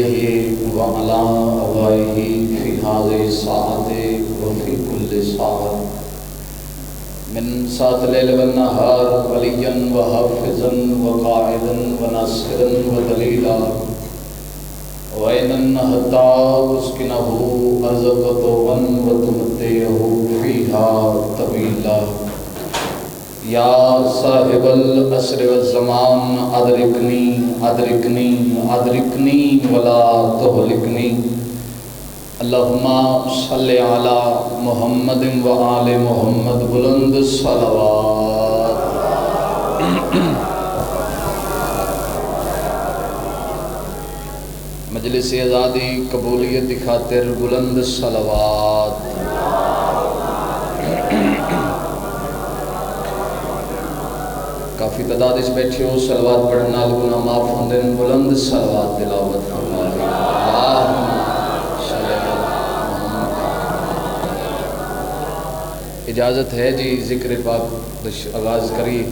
عليه وعلى آبائه في هذه الساعة وفي كل ساعة من ساعة الليل والنهار وليا وحافظا وقائدا وناصرا ودليلا وعينا حتى تسكنه أرزقه وتمتعه فيها طويلا یا صاحب العصر والزمان ادرکنی ادرکنی ادرکنی ولا تہلکنی اللہم صلی علی محمد و آل محمد بلند صلوات مجلس آزادی قبولیت کی خاطر بلند صلوات کافی تعداد اس بیٹھے ہو صلوات پڑھنا گناہ معاف ہوندے بلند صلوات تلاوت فرمائے اللہم صلی اللہ محمد اجازت ہے جی ذکر پاک آغاز کری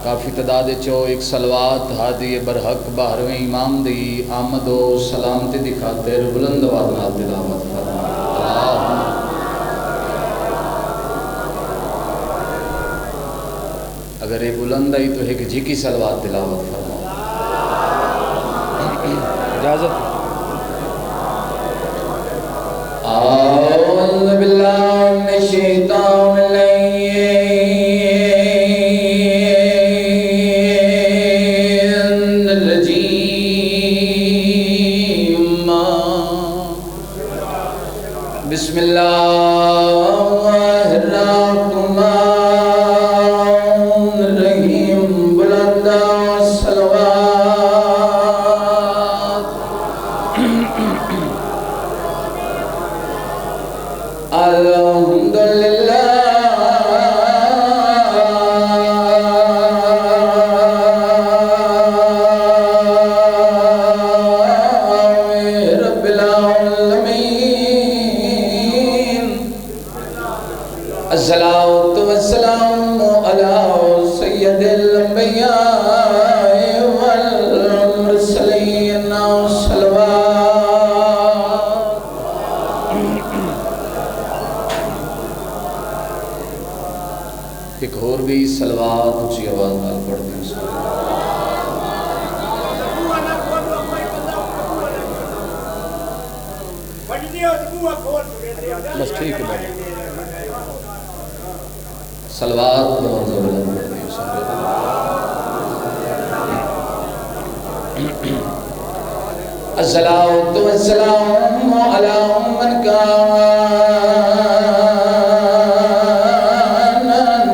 کافی تعداد چو ایک صلوات ہادی برحق باہرویں امام دی آمد و سلامتی دی خاطر بلند وارنا تلاوت فرمائے اللہم اگر یہ بلند آئی تو ایک جی کی صلوات تلاوت فرماؤ اجازت اعوذ باللہ من الشیطان الرجیم بسم اللہ الرحمن ایک اور بھی صلوات اچھی آواز نال پڑھ دیں بس ٹھیک ہے بھائی صلوات بہت زبردست پڑھ دیں الصلاۃ والسلام علی من کان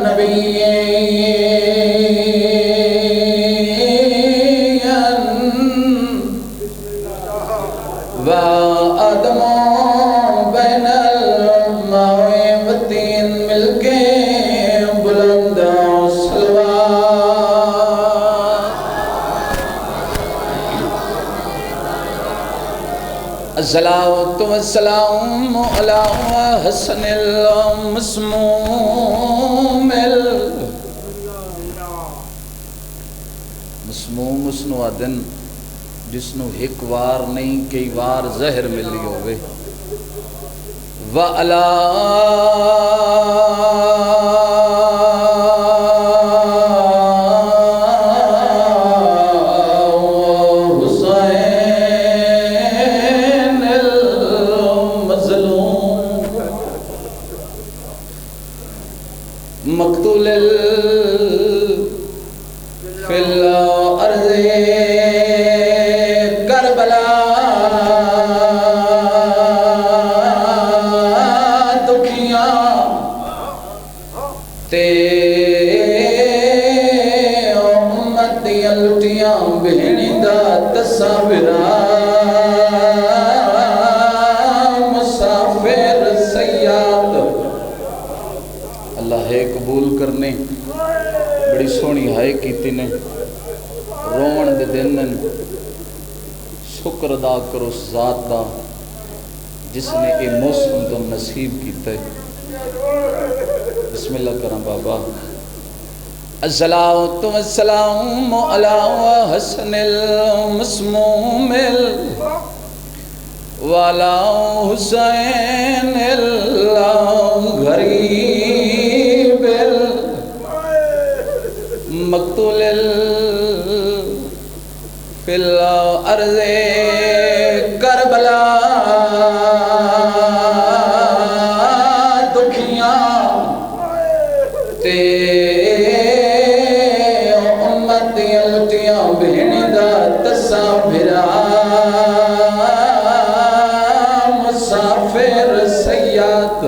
نبیًا و آدم بین الماء والطین مل کے بلند الصلاۃ والسلام علی حسن المسموم مسموم اسنو آدن جسنو ایک وار نہیں کئی وار زہر ملی ہوئے وَعَلَىٰ مقتول فی الارض کربلا دکھیاں تے امت دیاں لٹیاں بہنی دا تصاورا مسافر سیاد اللہ ہے قبول کرنے بڑی سونی ہائے کیتی نے رومن دے دن شکر ادا کرو اس ذات دا جس نے اے موسم تو نصیب کیتا ہے بسم اللہ کرم بابا الصلاۃ والسلام علی حسن المسموم والا حسین اللہ غریب مقتول فی الارض کربلا دکھیاں تے امت الٹیاں بہن دا تسا بھرا مسافر سیاد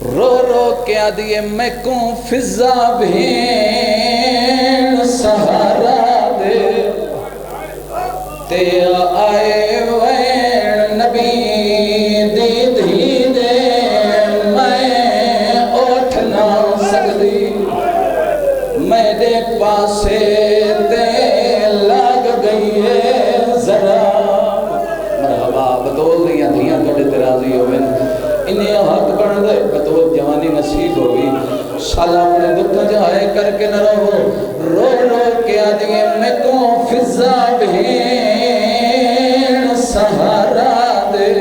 رو رو کے آدھیے میں کوں فضا بھین سہارا دے تے آئے وین نبی دی دھی دے میں اٹھ نہ سکتی میرے پاسے تے لگ گئی ہے ذرا مرحبا بطول دیاں دھیاں توڑے ترازی ہوئے انہیں حق بڑھ دے بطول جوانی نصیب ہوگی شالا اپنے دکھا جائے کر کے نہ رہو رو رو کے آدھگے میں کوں فضا بہین سہارا دے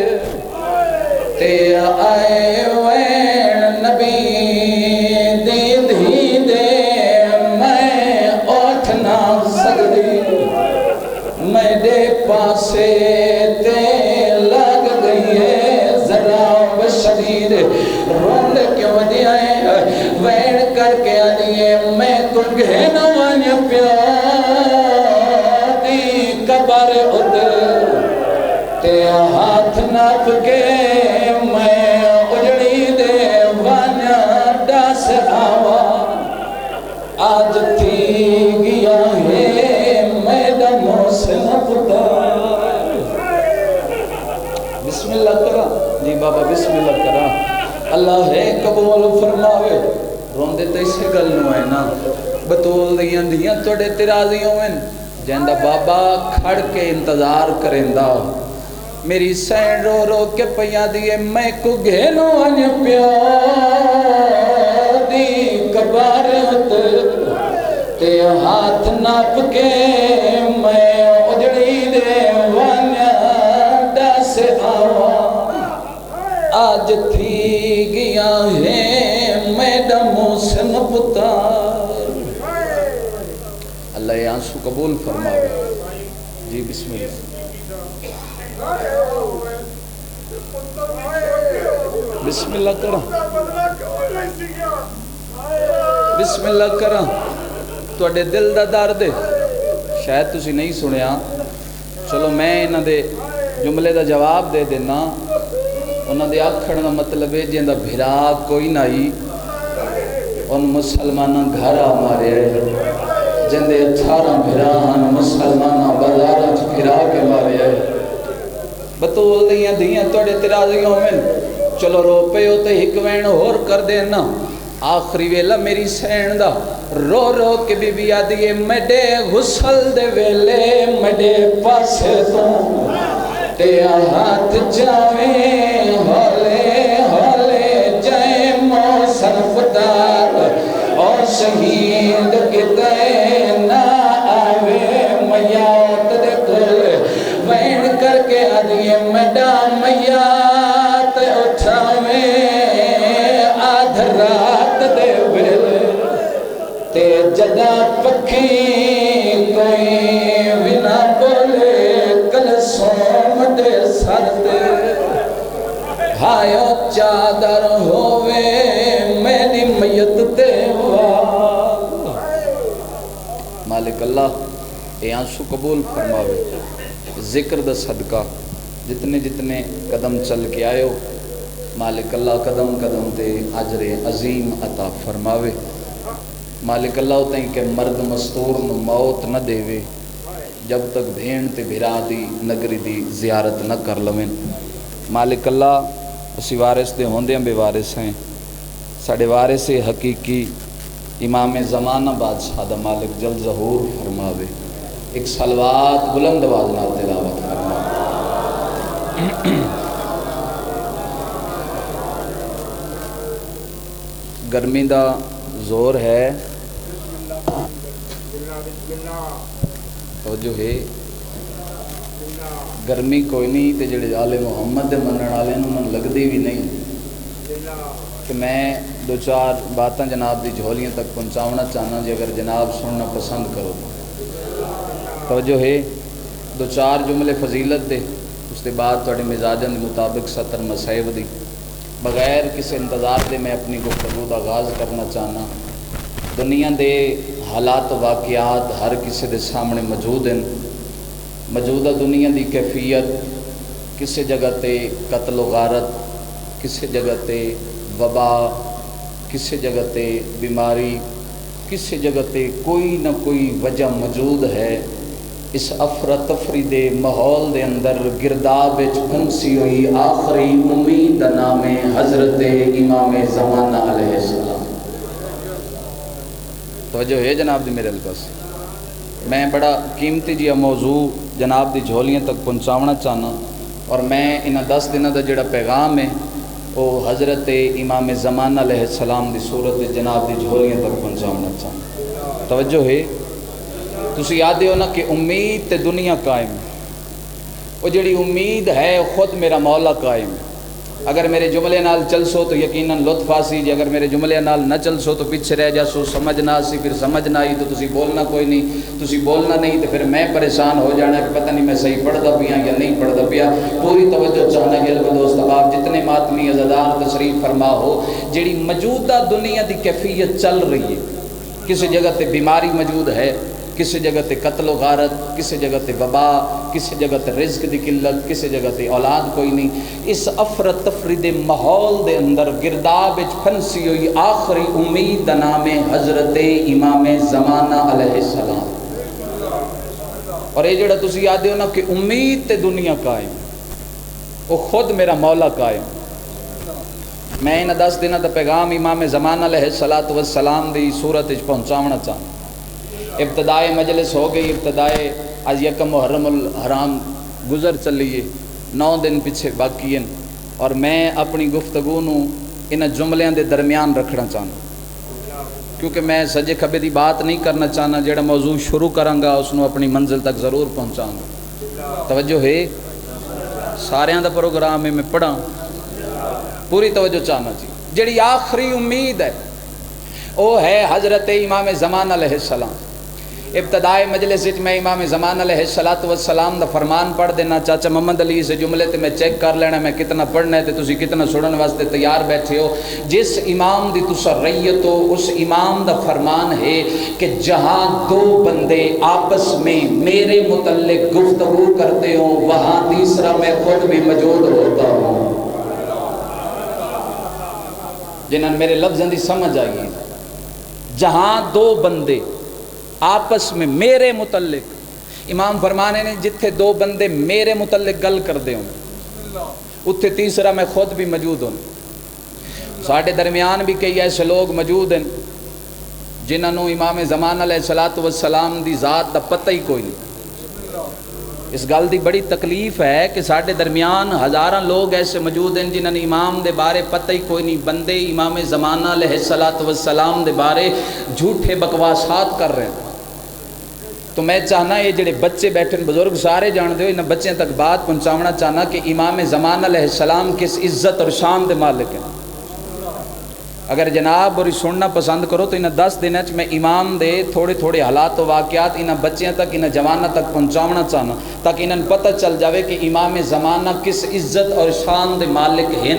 تے آئے وین نبی دی دھی دے میں اٹھ نہ سکتی میرے پاسے تے لگ گئی ہے ذرا بشریر روند کیوں دیئے وین کر کے آدھیے میں تو گھنو آنیا پیادی کبر ادھر تے ہاتھ ناپ کے میں اجڑی دے وانیا ڈاس آوا آج تھی گیا ہے میڈا موسن پتا بسم اللہ کرا جی بابا بسم اللہ کرا اللہ ہے قبول فرماوے روندے تے اسے گل نو ہے نا بطول دیاں دیاں توڑے ترازی ہوئن جہندہ بابا کھڑ کے انتظار کرندہ میری سین رو رو کے پیا دیئے میں کو گھنو آنیا پیادی کبارت تے ہاتھ ناپ کے میں اجڑی دے وانیا ڈاس آوا آج تھی گیا ہے میڈا موسن پتا اللہ یہ آنسو قبول فرماوے جی بسم اللہ بسم اللہ کرا بسم اللہ کرا تو اڈے دل دا دار دے شاید تسی نہیں سنیا چلو میں انہاں دے جملے دا جواب دے دینا انہاں دے آکھڑ دا مطلب ہے جہاں دا بھرا کوئی نائی ان مسلمانہ گھرہ مارے ہے جہاں دے 18 بھراہن مسلمانہ بازارہ بھرا کے مارے ہے بطول دیاں دیاں توڑے ترازیوں میں چلو روپے ہوتے ہکوین اور کر دینا آخری ویلہ میری سین دا رو رو کے بی بی آدھیے میڈے غسل دے ویلے میڈے پاسے تو تے ہاتھ جاویں ہولے ہولے جائے موسن فتار اور شہید کتے نہ آوے میات دے کل وین کر کے آدھیے میڈا میات اٹھاویں آدھ رات دے ویلے تے جدا پکھی کوئی بنا بولے کل سوم دے سر دے ہائیو چادر ہووے میری میت تے وال مالک اللہ اے آنسو قبول فرماوے ذکر دا صدقہ جتنے جتنے قدم چل کے آئے ہو مالک اللہ قدم قدم تے عجر عظیم عطا فرماوے مالک اللہ ہوتا ہے کہ مرد مستور موت نہ دیوے جب تک بھین تے بھرا دی نگری دی زیارت نہ کر لویں مالک اللہ اسی وارث دے ہوندے ہم بے وارث ہیں ساڑھے وارث حقیقی امام زمانہ بادشاہ دا مالک جل ظہور فرماوے ایک صلوات بلند آواز نال تلاوت فرماوے گرمی دا زور ہے توجہ ہے گرمی کوئی نہیں تے جڑے آل محمد دے منن والے من لگدی بھی نہیں کہ میں دو چار باتاں جناب دی جھولیاں تک پہنچاونا چاہنا جی اگر جناب سننا پسند کرو توجہ ہے دو چار جملے فضیلت دے اس کے بعد تھوڑے مزاجن کے مطابق 70 مسائب دی بغیر کسی انتظار دے میں اپنی گفتگو کا آغاز کرنا چاہنا دنیا دے حالات واقعات ہر کسی دے سامنے موجود ہیں موجودہ دنیا دی کیفیت کسی جگہ تے قتل و غارت کسی جگہ تے وبا کسی جگہ تے بیماری کسی جگہ تے کوئی نہ کوئی وجہ موجود ہے اس افراتفری دے ماحول دے اندر گرداب وچ پھنسی ہوئی آخری امید دا نام ہے حضرت امام زمانہ علیہ السلام توجہ ہے جناب دی میرے پاس میں بڑا قیمتی جی موضوع جناب دی جھولیاں تک پہنچاونا چاہنا اور میں انہاں 10 دنوں دا جڑا پیغام ہے وہ حضرت امام زمانہ علیہ السلام دی صورت جناب دی جھولیاں تک پہنچاونا چاہنا توجہ ہے تسی یاد ہو نا کہ امید تے دنیا قائم ہے وہ جڑی امید ہے خود میرا مولا قائم ہے اگر میرے جملے نال چل سو تو یقیناً لطف آسی جی اگر میرے جملے نال نہ چل سو تو پیچھے رہ جا سو سمجھ نہ آسی پھر سمجھ نہ آئی تو تسی بولنا کوئی نہیں تسی بولنا نہیں تو پھر میں پریشان ہو جانا کہ پتہ نہیں میں صحیح پڑھتا پیا یا نہیں پڑھتا پیا پوری توجہ چاہنا کہ دوست آپ جتنے ماتمی عزادار تشریف فرما ہو جڑی موجودہ دنیا دی کیفیت چل رہی ہے کسی جگہ تے بیماری موجود ہے کسی جگہ تے قتل و غارت کسی جگہ تے وبا کسی جگہ تے رزق دی قلت کسی جگہ تے اولاد کوئی نہیں اس افراتفری دے ماحول دے اندر گرداب وچ پھنسی ہوئی آخری امید دا نام ہے حضرت امام زمانہ علیہ السلام اور یہ جڑا تسی یاد ہو نا کہ امید تے دنیا قائم وہ خود میرا مولا قائم میں انہاں 10 دنوں دا پیغام امام زمانہ علیہ السلام دی صورت وچ پہنچاونا چاہتا ابتدائے مجلس ہو گئی ابتدائے آج یکم محرم الحرام گزر چلیے 9 دن پیچھے باقی ہیں اور میں اپنی گفتگو نو ان جملیاں دے درمیان رکھنا چاہنا کیونکہ میں سجے کھبے دی بات نہیں کرنا چاہنا جڑا موضوع شروع کروں گا اس نو اپنی منزل تک ضرور پہنچاؤں گا توجہ ہے ساریاں دا پروگرام ہے میں پڑھاں پوری توجہ چاہنا جی جڑی آخری امید ہے وہ ہے حضرت امام زمانہ علیہ السلام ابتدائے مجلس میں امام زمان علیہ السلام دا فرمان پڑھ دینا چاچا محمد علی سے جملے تے میں چیک کر لینا میں کتنا پڑھنا ہے تے تسی کتنا سنن واسطے تیار بیٹھے ہو جس امام دی تسا ریت ہو اس امام دا فرمان ہے کہ جہاں 2 بندے آپس میں میرے متعلق گفتگو کرتے ہوں وہاں تیسرا میں خود بھی موجود ہوتا ہوں جنہاں میرے لفظاں دی سمجھ آئی جہاں 2 بندے آپس میں میرے متعلق امام فرمانے نے جتھے 2 بندے میرے متعلق گل کر دے ہوں اتھے تیسرا میں خود بھی موجود ہوں ساڑھے درمیان بھی کئی ایسے لوگ موجود ہیں جنہاں نو امام زمان علیہ السلام دی ذات دا پتہ ہی کوئی نہیں اس گل دی بڑی تکلیف ہے کہ ساڑھے درمیان ہزاراں لوگ ایسے موجود ہیں جنہاں نے امام دے بارے پتہ ہی کوئی نہیں بندے امام زمانہ علیہ السلام دے بارے جھوٹے بکواسات کر رہے ہیں تو میں چاہنا یہ جڑے بچے بیٹھے بزرگ سارے جان دے ہو انہاں بچیں تک بات پہنچاونا چاہنا کہ امام زمانہ علیہ السلام کس عزت اور شان دے مالک ہیں اگر جناب اور سننا پسند کرو تو انہاں 10 دنوں میں امام دے تھوڑے تھوڑے حالات و واقعات انہاں بچیاں تک انہاں جوانہ تک پہنچاونا چاہنا تاکہ انہاں پتہ چل جاوے کہ امام زمانہ کس عزت اور شان دے مالک ہیں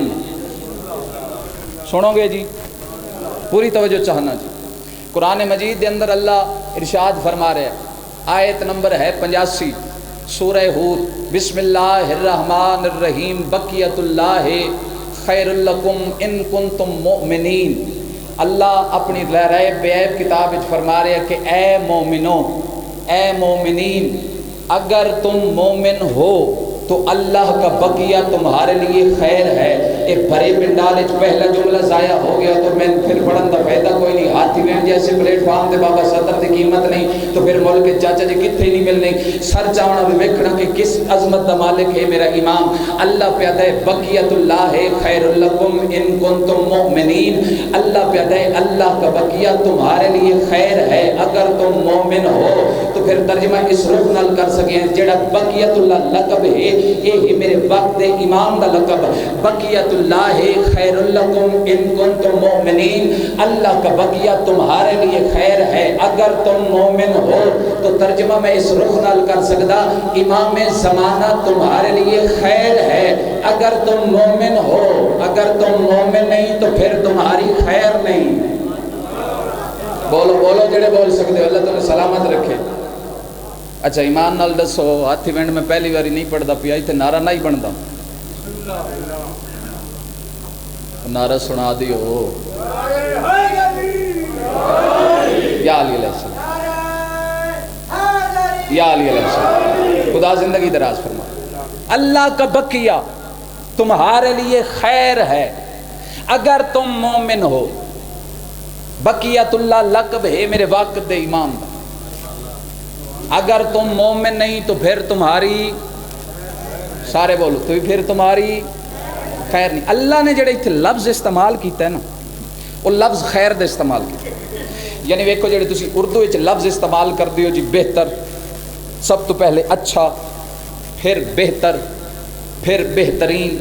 سنو گے جی پوری توجہ چاہنا جی قرآن مجید دے اندر اللہ ارشاد فرما رہے ہیں آیت نمبر ہے 85 سورہ ہود بسم اللہ الرحمن الرحیم بقیت اللہ خیر لکم ان کنتم مؤمنین اللہ اپنی ریب بے عیب کتاب وچ فرما رہے ہیں کہ اے مومنوں اے مومنین اگر تم مومن ہو تو اللہ کا بقیہ تمہارے لیے خیر ہے ایک بھرے پنڈال پہلا جملہ ضائع ہو گیا تو میں پھر پڑھن دا فائدہ کوئی نہیں. ہاتھی وین جیسے پلیٹ فارم دے بابا صدر دی قیمت نہیں تو پھر ملک کے چاچا جی کتنے نہیں ملنے. سر چاونا بھی ویکھنا کہ کس عظمت دا مالک ہے میرا امام. اللہ پیدا ہے بقیت اللہ خیر لکم ان کنتم مؤمنین. اللہ پیدا ہے اللہ کا بقیہ تمہارے لیے خیر ہے اگر تم مومن ہو. تو پھر ترجمہ اس رخ نال کر سکیں جڑا بقیت اللہ لقب ہے یہ میرے وقت امام دا لقب. بقیت اللہ خیر لکم ان کنتم مؤمنین. اللہ کا بقیہ تمہارے لیے خیر ہے اگر تم مومن ہو. تو ترجمہ میں اس رخ نال کر سکتا امام زمانہ تمہارے لیے خیر ہے اگر تم مومن ہو. اگر تم مومن نہیں تو پھر تمہاری خیر نہیں. بولو بولو جڑے بول سکتے ہو. اللہ تمہیں سلامت رکھے. اچھا ایمان نال دسو ہاتھی وینڈ میں پہلی باری نہیں پڑھتا پیا اتنے نعرہ نہیں بنتا. نعرہ سنا دیو یا علی علیہ السلام یا علی علیہ السلام. خدا زندگی دراز فرما. اللہ کا بقیہ تمہارے لیے خیر ہے اگر تم مومن ہو. بقیت اللہ لقب ہے میرے وقت دے امام دا. اگر تم مومن نہیں تو پھر تمہاری سارے بولو تو پھر تمہاری خیر نہیں. اللہ نے جڑے اتنے لفظ استعمال کیتا ہے نا وہ لفظ خیر دے استعمال کیتا. یعنی ویکھو جڑے تسی اردو وچ لفظ استعمال کر دیو جی بہتر سب تو پہلے اچھا پھر بہتر پھر بہترین.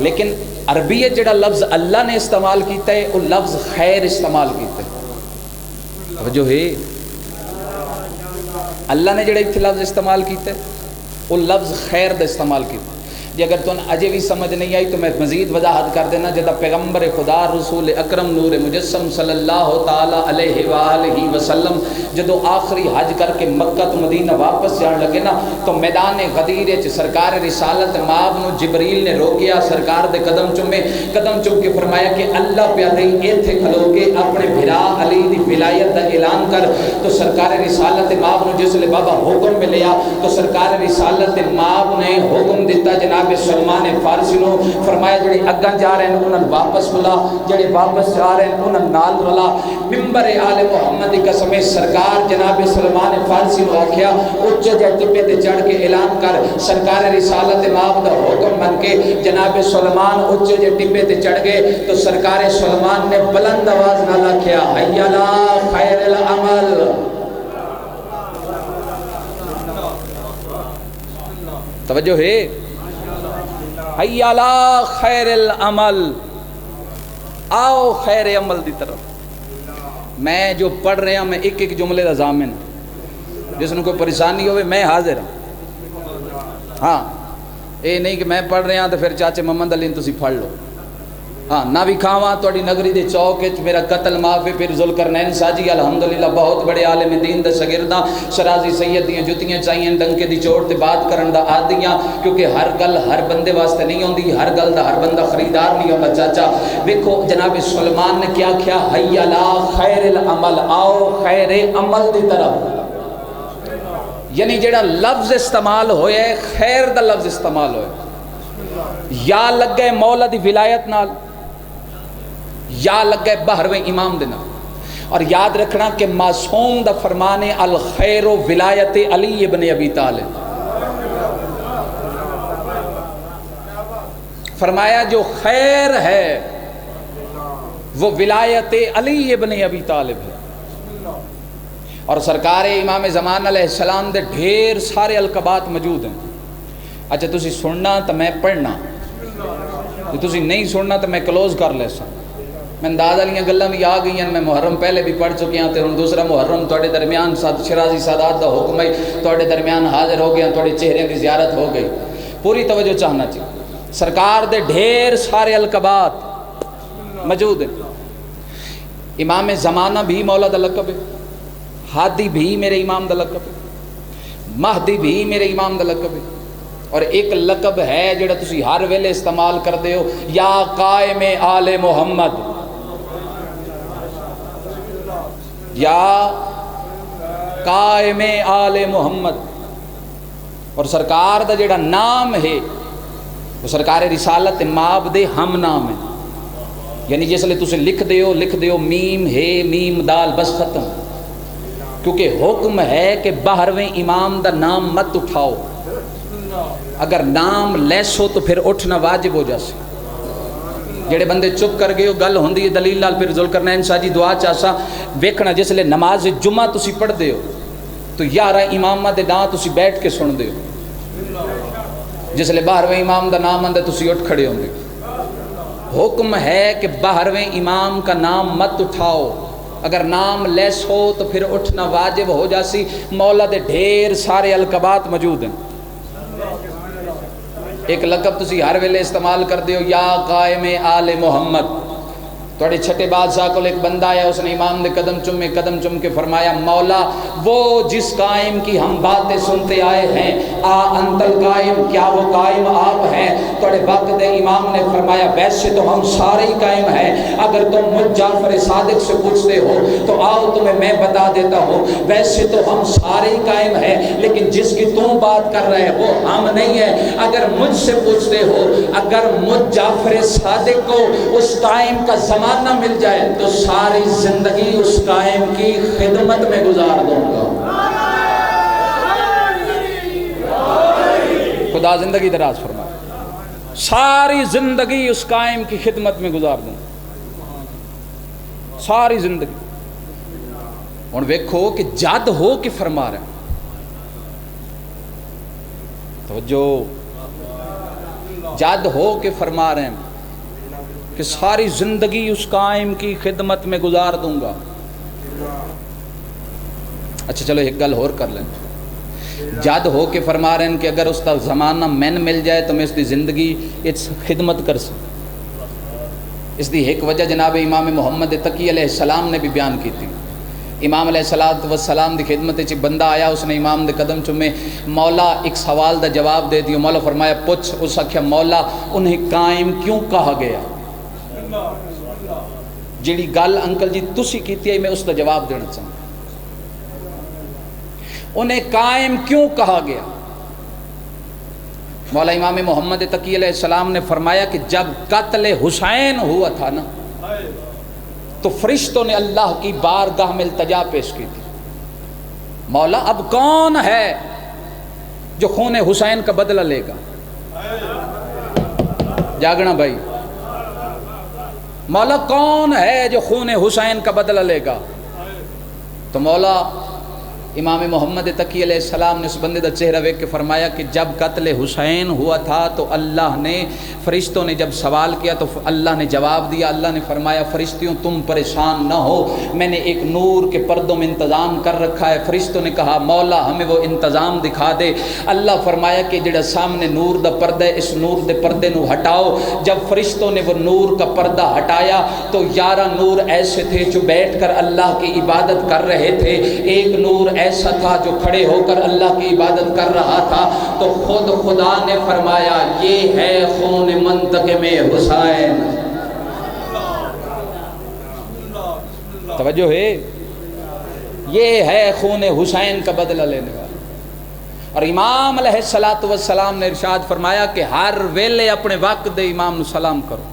لیکن عربی جڑا لفظ اللہ نے استعمال کیتا ہے وہ لفظ خیر استعمال کیتا ہے. توجہ ہے اللہ نے جڑا اتنے لفظ استعمال کیتا ہے وہ لفظ خیر دا استعمال کیتا. جی اگر تم اجے بھی سمجھ نہیں آئی تو میں مزید وضاحت کر دینا. جدا پیغمبر خدا رسول اکرم نور مجسم صلی اللہ تعالی علیہ وآلہ وسلم جدو آخری حج کر کے مکہ تو مدینہ واپس جان لگے نا تو میدان غدیر چ سرکار رسالت ماب نو جبریل نے روکیا. سرکار دے قدم چومے قدم چوم کے فرمایا کہ اللہ پیادے ایتھے کھلو کے اپنے بھرا علی دی ولایت دا اعلان کر. تو سرکار رسالت ماب نو جس لے بابا حکم ملیا تو سرکار رسالت ماب نے حکم دیتا جناب سلمان فارسی نو فرمایا جڑے اگاں جا رہے ہیں انہاں واپس بلا جڑے واپس جا رہے ہیں انہاں نال رلا. ممبر آل محمد قسم سرکار جناب سلمان فارسی نو آکھیا اونچے جے ٹپے تے چڑھ کے اعلان کر. سرکار رسالت ماب دا حکم بن کے جناب سلمان اونچے جے ٹپے تے چڑھ گئے. تو سرکار سلمان نے بلند آواز نال آکھیا حی علی خیر العمل. توجہ ہے حی علی خیر العمل. آؤ خیر عمل دی طرف. میں جو پڑھ رہا ہوں میں ایک ایک جملے دا ضامن جس نے کوئی پریشانی ہوئے میں حاضر ہوں. ہاں اے نہیں کہ میں پڑھ رہا ہوں تو پھر چاچے محمد علی تسی پڑھ لو. ہاں نہ بھی کھاواں توڑی نگری دے چوک میرا قتل معاف پھر ذوالقرنین ساجی الحمدللہ بہت بڑے عالم دین دے شاگرداں شرازی سید دیاں جتیاں چاہیے ڈنکے دی چوٹ تے بات کرن دا عادیاں کیونکہ ہر گل ہر بندے واسطے نہیں ہوندی. ہر گل دا ہر بندہ خریدار نہیں ہوتا. چاچا ویکھو جناب سلمان نے کیا کیا حی علی خیر العمل. آؤ خیر عمل دی طرف. یعنی جڑا لفظ استعمال ہویا ہے خیر دا لفظ استعمال ہویا. یا لگ گئے مولا دی ولایت نال یا لگ گئے بہرویں امام دینا. اور یاد رکھنا کہ معصوم دا فرمانے الخیر و ولایت علی ابن ابی طالب. فرمایا جو خیر ہے وہ ولایت علی ابن ابی طالب ہے. اور سرکار امام زمان علیہ السلام دے ڈھیر سارے القبات موجود ہیں. اچھا تسی سننا تو میں پڑھنا تسی نہیں سننا تو میں کلوز کر لے سا. میں انداز والیاں گلاں بھی آ گئی ہیں. میں محرم پہلے بھی پڑھ چکی ہوں تے ہن دوسرا محرم تواڈے درمیان شرازی سادات دا حکم ہے تواڈے درمیان حاضر ہو گیا. تواڈے چہرے کی زیارت ہو گئی. پوری توجہ چاہنا چاہیے. سرکار دے ڈھیر سارے القبات موجود ہیں. امام زمانہ بھی مولا دا لقب ہے. ہادی بھی میرے امام دا لقب ہے. مہدی بھی میرے امام دا لقب ہے. اور ایک لقب ہے جڑا تسی ہر ویلے استعمال کر دے ہو یا قائم آل محمد. یا قائم آل محمد. اور سرکار دا جڑا نام ہے وہ سرکار رسالت ماب دے ہم نام ہے، یعنی جس لئے تُسے لکھ دیو میم ہے میم دال بس ختم، کیونکہ حکم ہے کہ 12ویں امام دا نام مت اٹھاؤ، اگر نام لیسو تو پھر اٹھنا واجب ہو جاسے۔ جڑے بندے چپ کر گئے ہو گل ہوندی ہے دلیل لال پھر ذوالقرنین شاہ جی دعا چاسا ویکھنا جس لئے نماز جمعہ تسی پڑھ دے ہو تو 11 امامہ دے نام تسی بیٹھ کے سن دے ہو، جس لئے 12ویں امام دا نام اندے تسی اٹھ کھڑے ہوں گے۔ حکم ہے کہ 12ویں امام کا نام مت اٹھاؤ، اگر نام لیس ہو تو پھر اٹھنا واجب ہو جاسی۔ مولا دے ڈھیر سارے القبات موجود ہیں، ایک لقب تسی ہر ویلے استعمال کر دیو، یا قائم آل محمد۔ توڑے چھٹے بادشاہ کو ایک بندہ آیا، اس نے امام دے قدم چم کے فرمایا مولا وہ جس قائم کی ہم باتیں سنتے آئے ہیں انت القائم، کیا وہ قائم آپ ہیں؟ توڑے وقت دے امام نے فرمایا ویسے تو ہم سارے ہی قائم ہیں، اگر تم مجھ جعفر صادق سے پوچھتے ہو تو آؤ تمہیں میں بتا دیتا ہوں، ویسے تو ہم سارے ہی قائم ہیں لیکن جس کی تم بات کر رہے وہ ہم نہیں ہیں۔ اگر مجھ سے پوچھتے ہو، اگر مجھ جعفر صادق کو اس قائم کا زمانہ مل جائے تو ساری زندگی اس قائم کی خدمت میں گزار دوں گا۔ خدا زندگی دراز فرمائے، ساری زندگی اس قائم کی خدمت میں گزار دوں گا، ساری زندگی۔ اور ویکھو کہ جد ہو کے فرما رہے ہیں، توجہ، جد ہو کے فرما رہے ہیں کہ ساری زندگی اس قائم کی خدمت میں گزار دوں گا۔ اچھا چلو ایک گل اور کر لیں، جد ہو کے فرما رہے ہیں کہ اگر اس کا زمانہ مین مل جائے تو میں اس کی زندگی اس خدمت کر سکوں۔ اس دی ایک وجہ جناب امام محمد تقی علیہ السلام نے بھی بیان کی تھی۔ امام علیہ السلام دی خدمت ایک بندہ آیا، اس نے امام دے قدم چومے، مولا ایک سوال دا جواب دے دیو۔ مولا فرمایا پوچھ، اس آکھیا مولا انہیں قائم کیوں کہا گیا؟ جیڑی گل انکل جی تسی کیتی ہے میں اس کا جواب دینا چاہوں، انہیں قائم کیوں کہا گیا؟ مولا امام محمد تقی علیہ السلام نے فرمایا کہ جب قتل حسین ہوا تھا نا تو فرشتوں نے اللہ کی بارگاہ میں التجا پیش کی تھی، مولا اب کون ہے جو خون حسین کا بدلہ لے گا؟ جاگنا بھائی، مولا کون ہے جو خون حسین کا بدلہ لے گا؟ تو مولا امام محمد تقی علیہ السلام نے اس بندے دا چہرہ ویکھ کے فرمایا کہ جب قتل حسین ہوا تھا تو اللہ نے، فرشتوں نے جب سوال کیا تو اللہ نے جواب دیا، اللہ نے فرمایا فرشتیوں تم پریشان نہ ہو، میں نے ایک نور کے پردوں میں انتظام کر رکھا ہے۔ فرشتوں نے کہا مولا ہمیں وہ انتظام دکھا دے۔ اللہ فرمایا کہ جڑا سامنے نور دا پردہ ہے اس نور دے پردے نو ہٹاؤ۔ جب فرشتوں نے وہ نور کا پردہ ہٹایا تو 11 نور ایسے تھے جو بیٹھ کر اللہ کی عبادت کر رہے تھے، ایک نور ایسا تھا جو کھڑے ہو کر اللہ کی عبادت کر رہا تھا۔ تو خود خدا نے فرمایا یہ ہے خون منتقم حسین۔ توجہ ہے، یہ ہے خون حسین کا بدلہ لینے والا۔ اور امام علیہ السلام نے ارشاد فرمایا کہ ہر ویلے اپنے وقت دے امام نو سلام کرو۔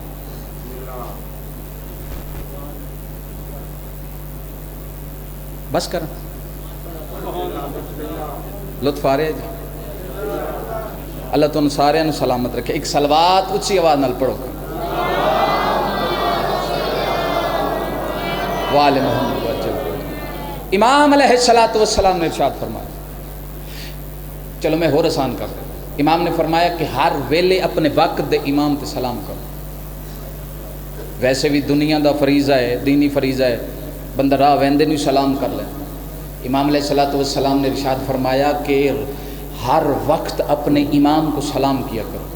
بس کر لطف آ رہے ہیں جی، اللہ تو ان سارے انو سلامت رکھے۔ ایک صلوات اچھی آواز نال پڑھو، وآل محمد وجل۔ امام علیہ السلام نے ارشاد فرمایا، چلو میں اور آسان کر رہا ہوں، امام نے فرمایا کہ ہر ویلے اپنے وقت دے امام تے سلام کرو۔ ویسے بھی دنیا دا فریضہ ہے، دینی فریضہ ہے، بندہ راہ ویندے نو سلام کر لے۔ امام علیہ السلام نے ارشاد فرمایا کہ ہر وقت اپنے امام کو سلام کیا کرو۔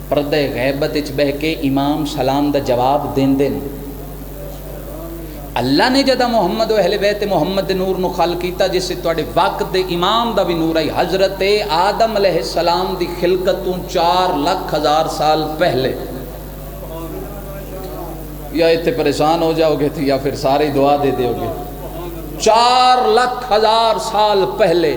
پردہ غیبت وچ بہ کے امام سلام دا جواب دیندے نے۔ اللہ نے جدا محمد و اہل بیت محمد دے نور نو خلق کیتا جس سے تواڈے وقت دے امام دا بھی نور ہے۔ حضرت آدم علیہ السلام دی خلقت تو 4,00,000 سال پہلے، یا اتنے پریشان ہو جاؤ گے یا پھر ساری دعا دے دیو گے، 4,00,000 سال پہلے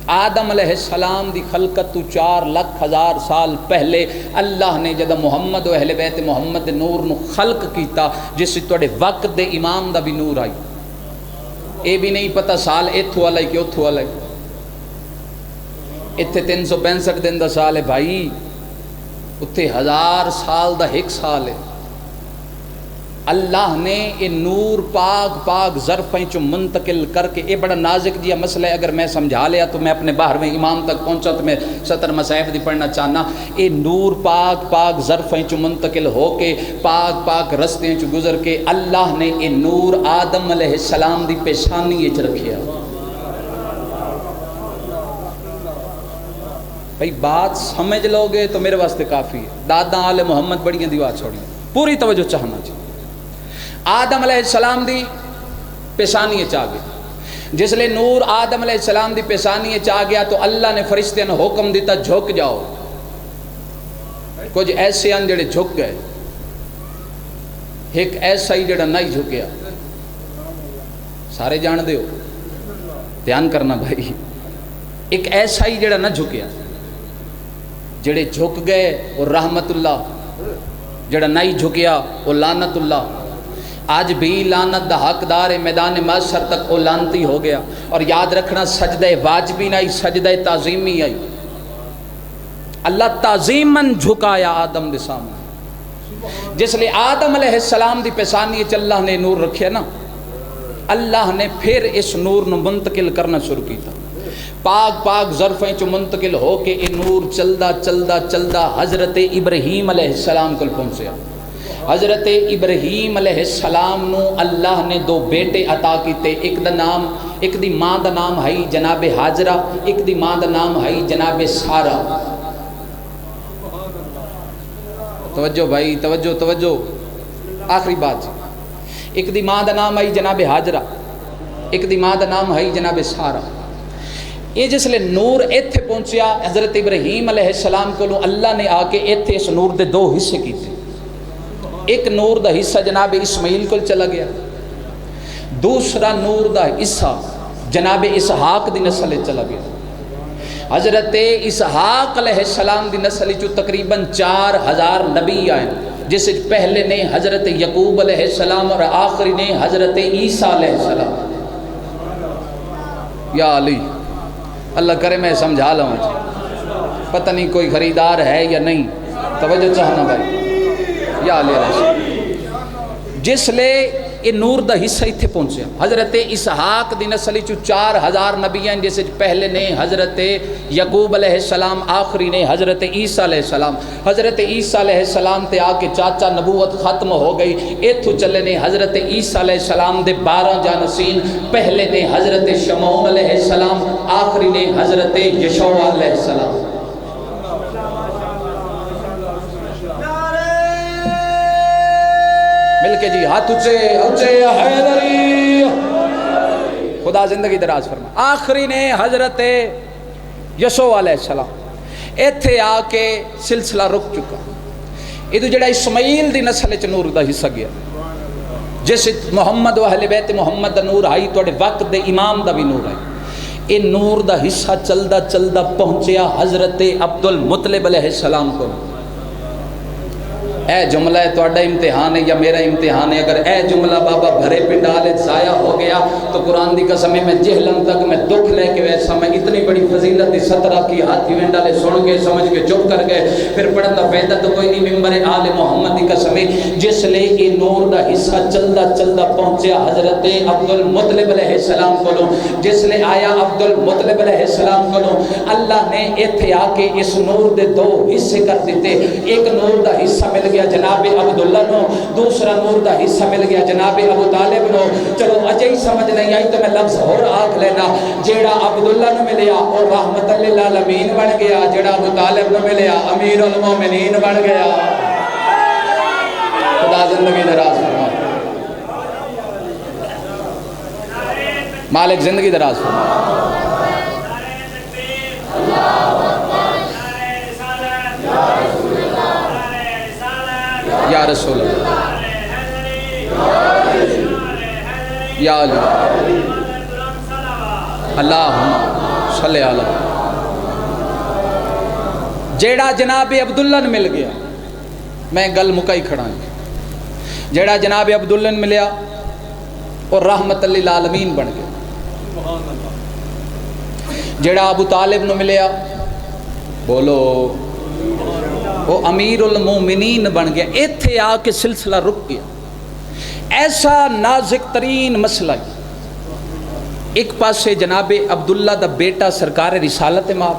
آدم علیہ السلام دی خلقت تو 4,00,000 سال پہلے اللہ نے جدہ محمد و اہل بیت محمد نور نو خلق کیتا جس سے توڑے وقت دے امام دا بھی نور آئی. اے بھی نہیں پتہ سال ایتھو والا کہ اتھو والا. اتھے 365 دن دا سال ہے بھائی، اتھے 1000 سال دا ایک سال ہے. اللہ نے یہ نور پاک پاک ظرفیں چو منتقل کر کے، یہ بڑا نازک جیا مسئلہ ہے، اگر میں سمجھا لیا تو میں اپنے 12ویں امام تک پہنچا تو میں 70 مصائب دی پڑھنا چاہنا. یہ نور پاک پاک ظرفیں چو منتقل ہو کے پاک پاک رستیں چو گزر کے اللہ نے یہ نور آدم علیہ السلام دی پیشانی اچ رکھیا. بھئی بات سمجھ لو گے تو میرے واسطے کافی ہے. دادا آل محمد بڑیاں دی بات چھوڑی، پوری توجہ چاہنا چاہیے. آدم علیہ السلام دی پیشانی چاہ گیا. جس لئے نور آدم علیہ السلام دی پیشانی چاہ گیا تو اللہ نے فرشتے نے حکم دیتا جھک جاؤ. کچھ ایسے ہیں جڑے جھک گئے، ایک ایسا ہی جڑا نہیں جھکیا. سارے جان دے ہو، دھیان کرنا بھائی. ایک ایسا ہی جڑا نہ جھکیا. جڑے جھک گئے وہ رحمت اللہ، جڑا نہیں جھکیا وہ لعنت اللہ. آج بھی لعنت دا حقدار میدان محشر تک وہ لعنتی ہو گیا. اور یاد رکھنا سجدہ واجبی نہیں، سجدہ تعظیمی آئی. اللہ تعظیماً جھکایا آدم دے سامنے. جس لئے آدم علیہ السلام دی پیشانی اللہ نے نور رکھیا نا، اللہ نے پھر اس نور نو منتقل کرنا شروع کیتا. پاک پاک ظرفیں چو منتقل ہو کے یہ نور چلدا چلدا چلدا حضرت ابراہیم علیہ السلام کو پہنچیا. حضرت ابراہیم علیہ السلام نو اللہ نے 2 بیٹے عطا کیتے. ایک دی ماں دا نام ہے جناب حاجرہ، ایک دی ماں دا نام ہے جناب سارہ. توجہ بھائی، توجہ توجہ، آخری بات. ایک دی ماں دا نام ہے جناب حاجرہ، ایک دی ماں دا نام ہے جناب سارہ. یہ جس لئے نور ایتھے پہنچیا حضرت ابراہیم علیہ السلام کو اللہ نے آ کے ایتھے اس نور دے 2 حصے کیتے. ایک نور دا حصہ جناب اسماعیل کو چلا گیا، دوسرا نور دا حصہ جناب اسحاق دی نسل چلا گیا. حضرت اسحاق علیہ السلام دی نسل جو تقریباً 4000 نبی آئے، جس پہلے نے حضرت یعقوب علیہ السلام اور آخری نے حضرت عیسیٰ علیہ السلام. یا علی، اللہ کرے میں سمجھا لوں، پتہ نہیں کوئی خریدار ہے یا نہیں. توجہ چاہنا بھائی. یا علی علیہ السلام جس لے یہ نور دا حصہ اتھے پہنچیا. حضرت اسحاق دی نسل چو 4000 نبی ہیں، جیسے پہلے نے حضرت یعقوب علیہ السلام، آخری نے حضرت عیسیٰ علیہ السلام. حضرت عیسیٰ علیہ السلام تے آ کے چاچا نبوت ختم ہو گئی. ایتھو چلے نے حضرت عیسیٰ علیہ السلام دے 12 جانشین. پہلے نے حضرت شمعون علیہ السلام، آخری نے حضرت یشوع علیہ السلام. مل کے جی ہاتھ اچھے اچھے حیدری. خدا زندگی دراز فرما. آخری نے حضرت یسوع علیہ السلام. ایتھے آ کے سلسلہ رک چکا. یہ تو جڑا اسماعیل دی نسل چ نور دا حصہ گیا، جس محمد و اہل بیت محمد دا نور آئی، توڑے وقت دے امام دا بھی نور آئی. یہ نور دا حصہ چلدا چلدا پہنچیا حضرت عبد المطلب علیہ السلام کو. اے جملہ ہے توڑا امتحان ہے یا میرا امتحان ہے. اگر اے جملہ بابا بھرے پنڈالے ضائع ہو گیا تو قرآن دی قسم میں جہلم تک میں دکھ لے کے ویسا میں اتنی بڑی فضیلت دی 17 کی ہاتھی وینڈالے سن کے سمجھ کے چپ کر گئے. پھر پڑھتا پیدا تو کوئی نہیں. ممبر آل محمد دی قسم جس لے یہ نور دا حصہ چلدا چلدا پہنچیا حضرت عبد المطلب علیہ السلام کو. جس لے آیا عبد المطلب علیہ السلام کو، اللہ نے ایتھے آ کے اس نور دے 2 حصے کر دیتے. ایک نور دا حصہ مل گیا جناب عبداللہ نو، دوسرا نور دا حصہ مل گیا جناب ابو طالب نو. چلو اجے ہی سمجھ نہیں آئی تو میں لفظ اور آکھ لینا. جیڑا عبداللہ نو ملیا اور رحمت للعالمین بن گیا، جیڑا ابو طالب نو ملیا امیر المومنین بن گیا. خدا زندگی دراز فرما، مالک زندگی دراز فرما. یا رسول اللہ، یا علی، اللہم صلی علی جیڑا جناب عبداللہ نے مل گیا، میں گل مکائی کھڑا ہوں، جیڑا جناب عبداللہ نے ملیا اور رحمت للعالمین بن گیا، جیڑا ابو طالب نے ملیا بولو وہ امیر المومنین بن گیا۔ ایتھے آ کے سلسلہ رک گیا۔ ایسا نازک ترین مسئلہ ہے، ایک پاسے جناب عبداللہ دا بیٹا سرکار رسالت ماب،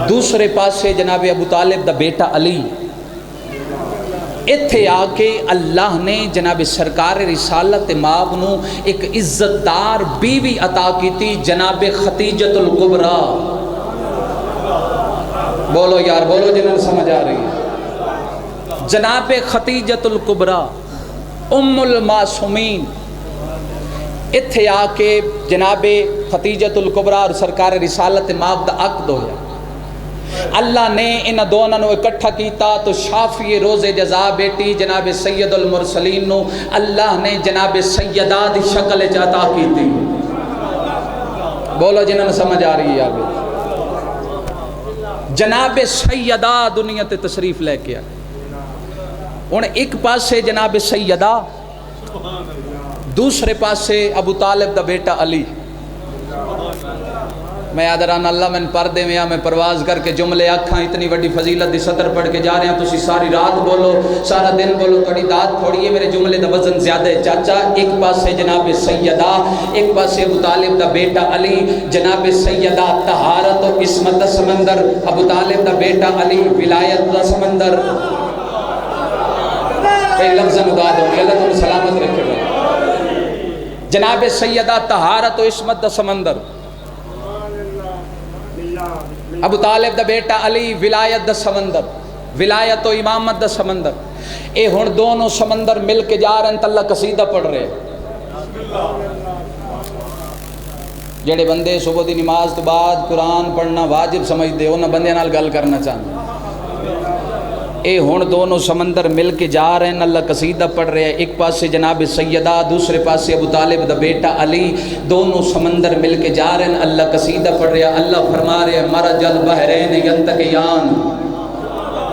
دوسرے پاسے جناب ابو طالب دا بیٹا علی۔ ایتھے آ کے اللہ نے جناب سرکار رسالت ماب نو ایک عزت دار بیوی عطا کی تھی، جناب خدیجۃ الکبریٰ۔ بولو یار بولو جنہوں سمجھ آ رہی ہے، جناب خدیجۃ الکبریٰ ام المعصومین۔ اتھے آ کے جناب خدیجۃ الکبریٰ اور سرکار رسالت ماب دا عقد ہویا۔ اللہ نے ان دونوں نے اکٹھا کیتا تو شافی روز جزا بیٹی جناب سید المرسلین نو اللہ نے جناب سیدہ دی شکل عطا کی تھی۔ بولو جنہوں سمجھ آ رہی ہے آگے، جناب سیدہ دنیا تے تشریف لے کے آئے۔ ان ایک پاسے جناب سیدہ، دوسرے پاسے ابو طالب دا بیٹا علی۔ میں آدران اللہ میں پردے میں میں پرواز کر کے جملے آکھاں، اتنی وڈی فضیلت دی سطر پڑھ کے جا رہے ہیں، تسی ساری رات بولو سارا دن بولو، تھوڑی داد تھوڑی ہے، میرے جملے دا وزن زیادہ ہے چاچا۔ ایک پاسے جناب سیدہ، ایک پاسے ابو طالب دا بیٹا علی۔ جناب سیدہ طہارت و عصمت دا سمندر، ابو طالب دا بیٹا علی ولایت دا سمندر۔ کئی لفظ مداد ہوگی، اللہ تمہیں سلامت رکھے گا۔ جناب سیدہ طہارت و عصمت دا سمندر، ابو طالب دا بیٹا علی ولایت دا سمندر، ولایت و امامت دا سمندر۔ اے ہن دونوں سمندر مل کے جا رہے ہیں تو اللہ قصیدہ پڑھ رہے ہیں۔ جڑے بندے صبح دی نماز تو بعد قرآن پڑھنا واجب سمجھ دے، انہاں بندے نال گل کرنا چاہتے۔ اے ہن دونوں سمندر مل کے جا رہے ہیں، اللہ قصیدہ پڑھ رہے ہیں۔ ایک پاسے جناب سیدہ، دوسرے پاسے ابو طالب دا بیٹا علی، دونوں سمندر مل کے جا رہے ہیں، اللہ قصیدہ پڑھ رہے ہیں۔ اللہ فرما رہے ہیں مرج البحرین یلتقیان۔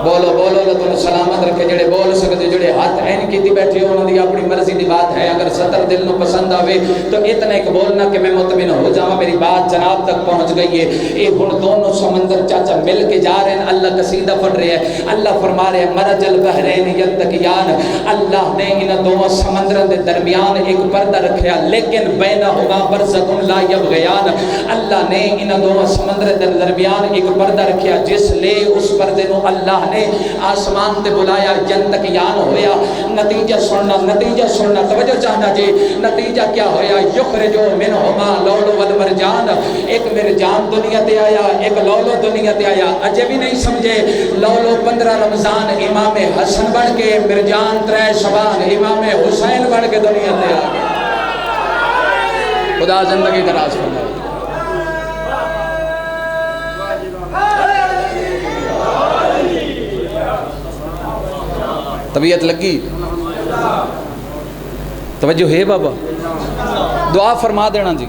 بولو بولو اللہ تمہیں سلامت رکھے۔ جڑے بول سکتے، جڑے ہاتھ این کی دی بیٹھے ہو، انہوں نے اپنی مرضی دی بات ہے۔ اگر سطر دل نو پسند آوے تو اتنا ایک بولنا کہ میں مطمئن ہو جاؤں میری بات جناب تک پہنچ گئی ہے۔ اے ہن دونوں سمندر چاچا مل کے جا رہے ہیں، اللہ قصیدہ پڑھ رہے ہیں۔ اللہ فرما رہے ہیں مرج البحرین یلتقیان۔ اللہ نے ان دونوں سمندروں دے درمیان ایک پردہ رکھیا، لیکن بینہما برزخ لا یبغیان۔ اللہ نے ان دونوں سمندر دے درمیان ایک پردہ رکھیا، جس لے اس پردے نو اللہ نے آسمان تے بلایا، یلتقیان ہویا۔ نتیجہ سننا توجہ چاہنا جی، نتیجہ کیا ہویا؟ یخرجو منہما لولو والمرجان۔ ایک مرجان دنیا تے آیا، ایک لولو دنیا تے آیا۔ اجے بھی نہیں سمجھے، لولو 15 رمضان امام حسن بڑھ کے، مرجان 3 شبان امام حسین بڑھ کے دنیا تے آیا۔ خدا زندگی دراز فرمائے۔ طبیعت لگی؟ توجہ ہے بابا؟ دعا فرما دینا جی،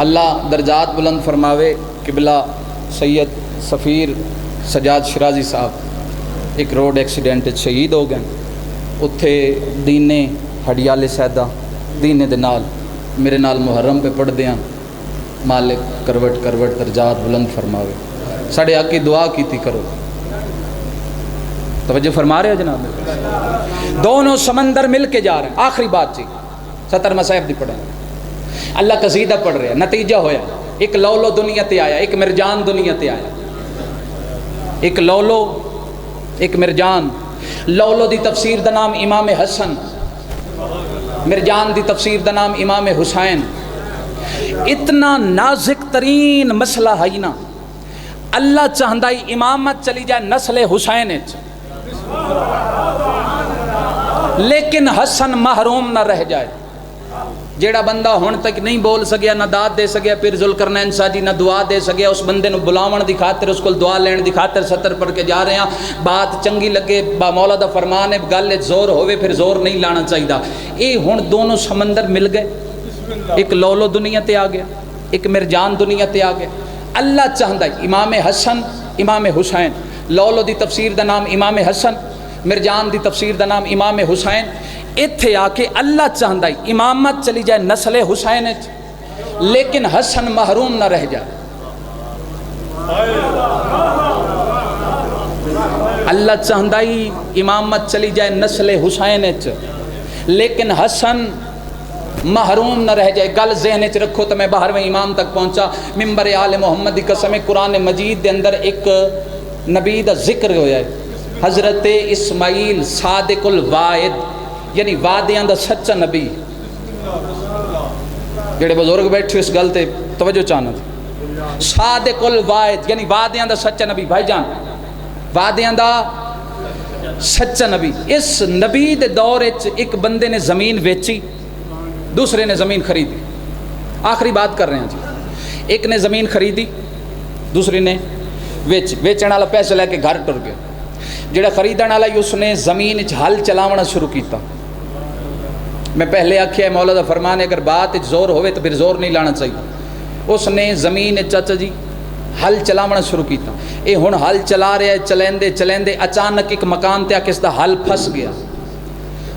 اللہ درجات بلند فرماوے۔ قبلہ سید سفیر سجاد شرازی صاحب ایک روڈ ایکسیڈنٹ شہید ہو گئے، اتھے دینے ہڈیالے سیدہ دینے دے نال میرے نال محرم پہ پڑھ دیاں، مالک کروٹ کروٹ درجات بلند فرماوے۔ ساڑھے آقی دعا کی تھی کرو، توجہ فرما رہے ہو جناب؟ دونوں سمندر مل کے جا رہے ہیں۔ آخری بات جی، 70 مصائب دی پڑھیں، اللہ قصیدہ پڑھ رہے ہیں۔ نتیجہ ہویا ایک لولو دنیا تے آیا، ایک مرجان دنیا تے آیا، ایک لولو ایک مرجان۔ لولو دی تفسیر دا نام امام حسن، مرجان دی تفسیر دا نام امام حسین۔ اتنا نازک ترین مسئلہ ہے نا، اللہ چاہندہ امامت چلی جائے نسل حسین اچ، لیکن حسن محروم نہ رہ جائے۔ جیڑا بندہ ہون تک نہیں بول سکیا، نہ داد دے سکیا، پھر ذوالقرنین ساجی نہ دعا دے سکیا، اس بندے نو بلاون دی خاطر، اس کو دعا لین دی خاطر 70 پڑھ کے جا رہے ہیں۔ بات چنگی لگے، با مولا دا فرمان ہے، گل زور ہوئے پھر زور نہیں لانا چاہیے۔ اے ہن دونوں سمندر مل گئے، ایک لولو دنیا تے آ گیا، ایک مرجان دنیا تے آ گیا. اللہ چاہتا ہے امام حسن امام حسین، لولو دی تفسیر دا نام امام حسن، مرجان دی تفسیر دا نام امام حسین. اتھے آ کے اللہ چاہتا ہے امامت چلی جائے نسل حسین لیکن حسن محروم نہ رہ جائے. اللہ چاہتا ہی امامت چلی جائے نسل حسین لیکن حسن محروم نہ رہ جائے. گل ذہن چ رکھو تو میں 12ویں امام تک پہنچا. ممبر آل محمد دی قسم قرآن مجید دے اندر ایک نبی دا ذکر ہویا ہے، حضرت اسماعیل صادق الواعد، یعنی وعدیاں دا سچا نبی. جڑے بزرگ بیٹھے اس گل تے توجہ چاہنا تھا. صادق الواعد یعنی وعدیاں دا سچا نبی. بھائی جان وعدیاں دا سچا نبی. اس نبی دے دور ایک بندے نے زمین ویچی، دوسرے نے زمین خریدی. آخری بات کر رہے ہیں جی. ایک نے زمین خریدی، دوسرے نے ویچن والا پیسے لے کے گھر ٹر گیا. جڑا خریدن والا اس نے زمین ہل چلاونا شروع کیتا. میں پہلے آکھیا مولا دا فرمان ہے اگر بات زور ہوئے تو پھر زور نہیں لانا چاہیے. اس نے زمین چاچا جی ہل چلاونا شروع کیتا. اے ہن ہل چلا رہا ہے، چلیندے چلیندے اچانک ایک مکان تے آ کے اس دا ہل پھس گیا.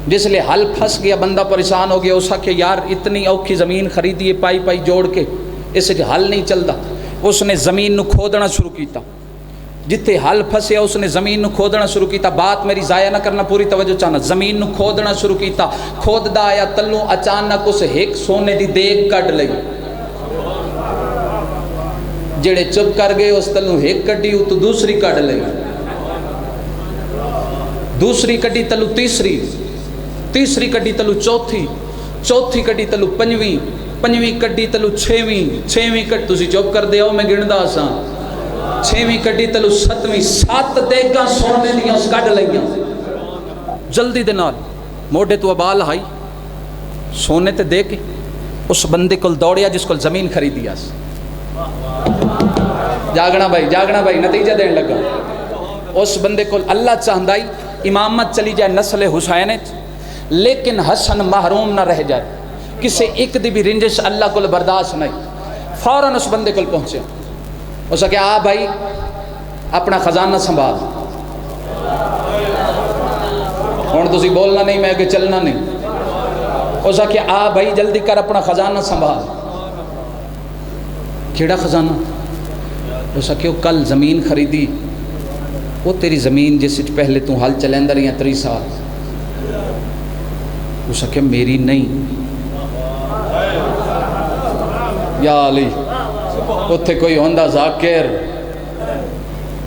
جس لئے ہل پھس گیا بندہ پریشان ہو گیا. اس کہ یار اتنی اوکھی زمین خریدی ہے پائی پائی جوڑ کے، اس ہل نہیں چلتا. اس نے زمین نو کھودنا شروع کیتا. جتھے ہل پھسیا اس نے زمین نو کھودنا شروع کیتا. بات میری ضائع نہ کرنا، پوری توجہ چاہنا. زمین نو کھودنا شروع کیتا. کھوددا آیا تلوں اچانک اس ایک سونے دی دیگ کڈ لئی. جڑے چپ کر گئے اس تلوں ایک کڈی تو دوسری کڈ لئی، دوسری کڈی تلوں تیسری، تیسری کڈی تلو چوتھی، چوتھی کڈی تلو پنجویں، پنجویں کڈی تلو چھویں، چھویں کڈ تسی چپ کر دے آؤ میں گندا سا، چھویں کڈی تلو ستویں. 7 دیگاں سونے دیاں اس کڈ لئیاں. جلدی دے نال موڈے تو ابال ہائی سونے تے دے کے اس بندے کو دوڑیا جس کو زمین خریدی آس. جاگنا بھائی نتیجہ دین لگا. اس بندے کو اللہ چاہندائی امامت چلی جائے نسل حسین لیکن حسن محروم نہ رہ جائے. کسے ایک دی بھی رنجش اللہ کو برداشت نہیں. فوراً اس بندے کو پہنچے. اس نے کہا بھائی اپنا خزانہ سنبھال. ہوں تسی بولنا نہیں، میں کہ چلنا نہیں. اس نے کہا بھائی جلدی کر اپنا خزانہ سنبھال. کیڑا خزانہ؟ اس نے کہا کل زمین خریدی، وہ تیری زمین جس پہلے تو حل چلیندہ رہی ہیں 3 سال. اس نے کہا میری نہیں. یا علی اتھے کوئی ہوندہ ذاکر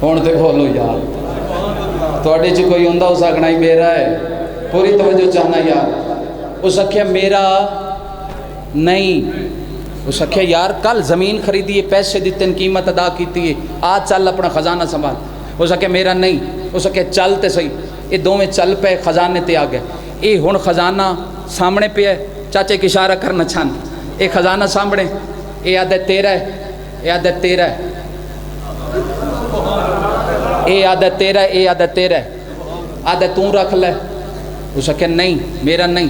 ہون تے بولو یار توڑے چی کوئی ہوندہ اس آگنا ہی میرا ہے. پوری توجہ چاہنا یار. اس نے کہا میرا نہیں. اس نے کہا یار کل زمین خریدی ہے، پیسے دیتے ہیں، قیمت ادا کیتی ہے، آج چل اپنا خزانہ سنبھال. اس نے کہا میرا نہیں. اس نے کہا چل تے صحیح. یہ دونوں چل پہ خزانے تے آ گئے. یہ ہن خزانہ سامنے پہ ہے. چاچے کی اشارہ کرنا چھان. یہ خزانہ سامنے، یہ عادت تیرا ہے، یہ عادت تیرا ہے، یہ عادت تیرا ہے، یہ عادت تیرا ہے، عادت تو رکھ لے. اس نے کہا نہیں میرا نہیں.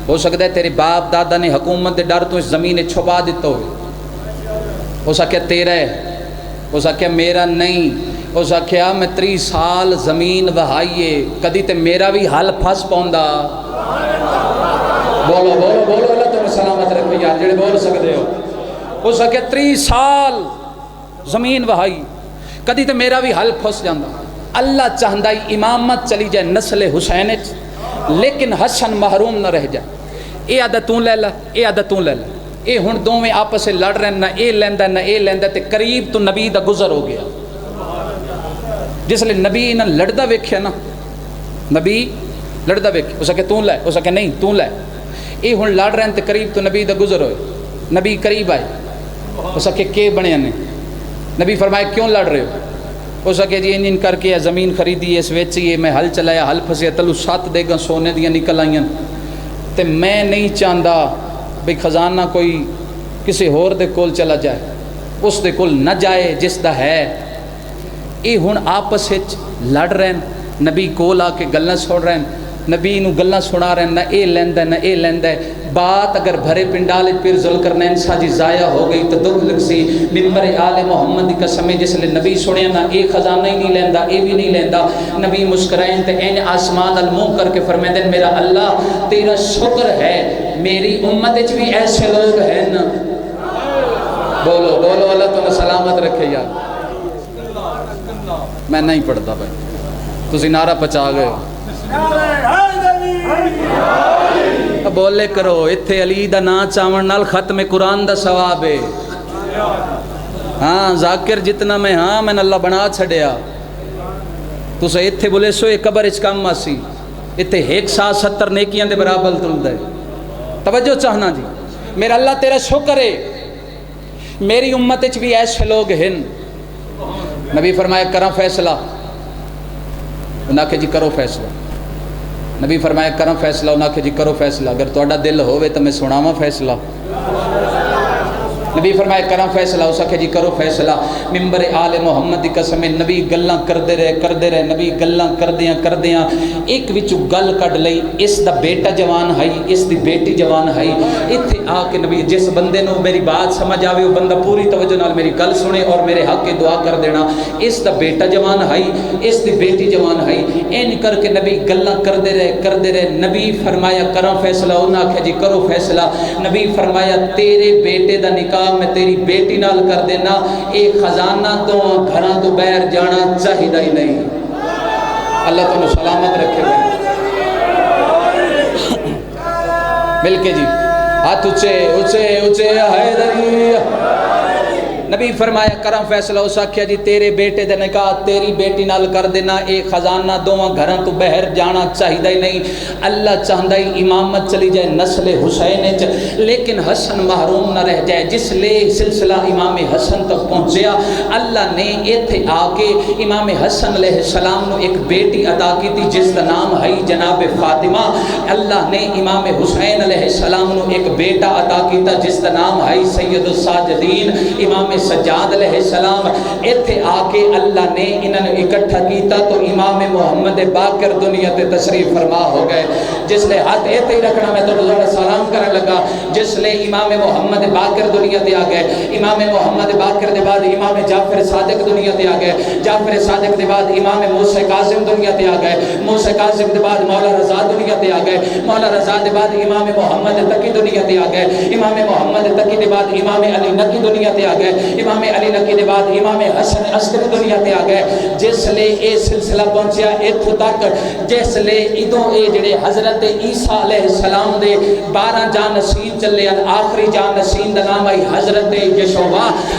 ہو سکتا ہے تیرے باپ دادا نے حکومت دے ڈر تو اس زمین چھپا دیتا ہوئے. اس نے کہا تیرا ہے. اس نے کہا میرا نہیں. اس نے کہا میں 3 سال زمین وہائیے کدی تے میرا بھی حل پھس پوندا. بولو بولو بولو اللہ تمہیں سلامت رکھے یار جڑے بول سکتے ہو. اس نے کہا 3 سال زمین وہائی کدی تے میرا بھی حل پھس جاندہ. اللہ چاہندہ امامت چلی جائے نسل حسین لیکن حسن محروم نہ رہ جائے. اے عادتوں لے لے، اے عادتوں لے لے. اے ہن دوویں آپس سے لڑ رہے، نہ اے لیندہ نہ اے لیندہ، تے قریب تو نبی دا گزر ہو گیا. جس لئے نبی انہاں لڑدہ ویکھیا نا، نبی لڑدہ ویکھیا. اس نے کہا توں لے. اس نے کہا نہیں توں لے. اے ہن لڑ رہے ہیں تے قریب تو نبی دا گزر ہوئے. نبی قریب آئے. اس نے کہا کہ بنے نے؟ نبی فرمائے کیوں لڑ رہے ہو؟ اس نے کہا جی انجن کر کے زمین خریدی ہے، اس ویچی ہے، میں ہل چلایا، ہل پھسیا، تلو 7 دیگاں سونے دیاں نکل آئیں تے میں نہیں چاہتا بھئی خزانہ کوئی کسی ہور دے کول چلا جائے، اس دے کول نہ جائے جس دا ہے. اے ہن آپس وچ لڑ رہے ہیں. نبی کول آ کے گلاں سن رہے ہیں. نبی نو گلاں سنا رہے ہیں، نہ اے لیندا نہ اے لیندا بات اگر بھرے پنڈال پھر ذوالقرنین ساجی ضائع ہو گئی تو دکھ لگ سی ممبر آل محمد دی قسم جس لے نبی سنیا نہ اے خزانہ ہی نہیں لیندا اے بھی نہیں لیندا نبی مسکرائیں تے این آسمان المنہ کر کے فرمائے دن میرا اللہ تیرا شکر ہے میری امت وچ بھی ایسے لوگ ہیں نا بولو بولو اللہ تمہیں سلامت رکھے یار میں نہیں پڑھتا بھائی تسی نعرہ پچا گئے بولے کرو اتھے علی دا نا چاون نال ختم قرآن دا ثواب ہے ہاں ذاکر جتنا میں ہاں میں اللہ بنا چھڑیا تو سے اتھے بولے سو ایک قبر اچ کام آسی اتھے 170 نیکیاں دے برابر تل دے توجہ چاہنا جی میرا اللہ تیرا شکر ہے میری امت اچ بھی ایسے لوگ ہیں نبی فرمایا کرا فیصلہ انہاں کہ جی کرو فیصلہ نبی فرمایا کرم فیصلہ انہاں کہ جی کرو فیصلہ اگر توڑا دل ہوئے تو میں سناواں فیصلہ نبی فرمایا کرم فیصلہ اسا کہ جی کرو فیصلہ ممبر آل محمد دی قسم نبی گلاں کردے رہے نبی گلاں کردیاں ایک وچو گل کڈ لئی اس دا بیٹا جوان ہے اس دی بیٹی جوان ہے ایتھے آ کے نبی جس بندے نو میری بات سمجھ آوے وہ بندہ پوری توجہ نال میری گل سنے اور میرے حق کی دعا کر دینا اس دا بیٹا جوان ہے اس دی بیٹی جوان ہے این کر کے نبی گلاں کردے رہے نبی فرمایا کرم فیصلہ انہاں کہ جی کرو فیصلہ نبی فرمایا تیرے بیٹے دا نکاح میں تیری بیٹی نال کر دینا ایک خزانہ تو گھراں تو باہر جانا چاہیدا ہی نہیں اللہ تمہیں سلامت رکھے گا مل کے جی ہاتھ اچھے حیدری نبی فرمایا کرم فیصلہ اس آکھیا جی تیرے بیٹے دے نکاح تیری بیٹی نال کر دینا ایک خزانہ دوواں گھراں تو باہر جانا چاہیدا ہی نہیں اللہ چاہندا ہی امامت چلی جائے نسل حسین وچ لیکن حسن محروم نہ رہ جائے جس لے سلسلہ امام حسن تک پہنچیا اللہ نے ایتھے آ کے امام حسن علیہ السلام نو ایک بیٹی عطا کی تھی جس کا نام ہے جناب فاطمہ اللہ نے امام حسین علیہ السلام نو ایک بیٹا عطا کیتا جس کا نام ہے سید الساجدین امام سجاد علیہ السلام ایتھے آ کے اللہ نے انہوں نے اکٹھا کیتا تو امام محمد باقر دنیا تے تشریف فرما ہو گئے جس لے ہاتھ ایتھے ہی رکھنا میں تو دوبارہ سلام کرنے لگا جس لے امام محمد باقر دنیا تے آ گئے امام محمد باقر دے بعد امام جعفر صادق دنیا تے آ گئے جعفر صادق دے بعد امام موسیٰ کاظم دنیا تے آ گئے موسیٰ کاظم دے بعد مولا رضا دنیا تے آ گئے مولا رضا دے بعد امام محمد تقی دنیا تے آ گئے امام محمد تقی دے بعد امام علی نقی دنیا تے آ گئے امام علی نقی دے بعد امام حسن عسکری دنیا تے آ گئے جس لے اے سلسلہ پہنچیا ایتھوں تک جس لے ادوں اے جڑے حضرت عیسیٰ علیہ السلام دے 12 جانشین چلے آخری جانشین دا نام آئی حضرت یشوع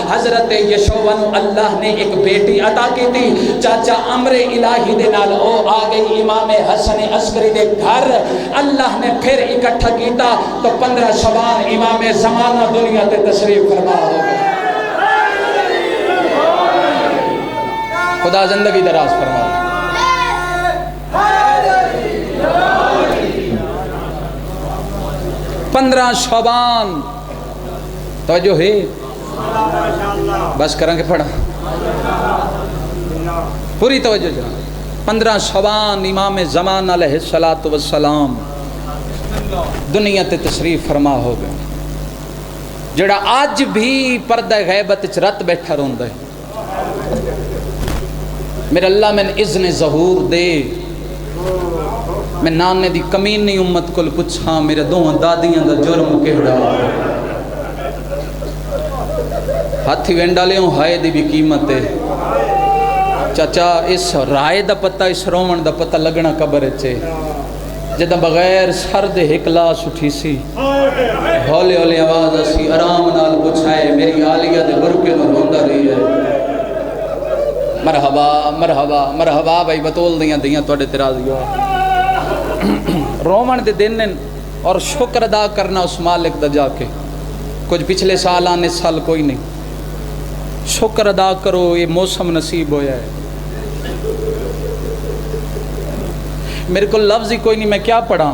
حضرت یشوع نو اللہ نے ایک بیٹی عطا کی تھی چاچا امر الہی دے نال او آ گئی امام حسن عسکری دے گھر اللہ نے پھر اکٹھا کیتا تو 15 شعبان امام زمانہ دنیا تے تشریف فرما ہو گئے خدا زندگی دراز فرما 15 شعبان توجہ ہے بس کریں کہ پڑھا پوری توجہ جناب 15 شعبان امام زمان علیہ السلام دنیا تے تشریف فرما ہو گئے جڑا آج بھی پردہ غیبت چ رت بیٹھا روندا ہے میرے اللہ میں اذن ظہور دے میں نانے دی کمینی امت کل پچھاں میرے دوہاں دادیاں دا جرم کہڑا ہاتھی وینڈا لیوں ہائے دی بھی قیمت ہے چاچا اس رائے دا پتہ اس رومن دا پتہ لگنا قبر چھے جدہ بغیر سر دے ہکلاس اٹھی سی ہولے ہولے آواز اسی آرام نال پچھائے میری آلیہ دے برکے نو روندہ رہی ہے مرحبا مرحبا مرحبا بھائی بطول دیاں توڑے ترازی ہو رومن دے دن اور شکر ادا کرنا اس مالک دا جا کے کچھ پچھلے سال آنے سال کوئی نہیں شکر ادا کرو یہ موسم نصیب ہویا ہے میرے کو لفظ ہی کوئی نہیں میں کیا پڑھا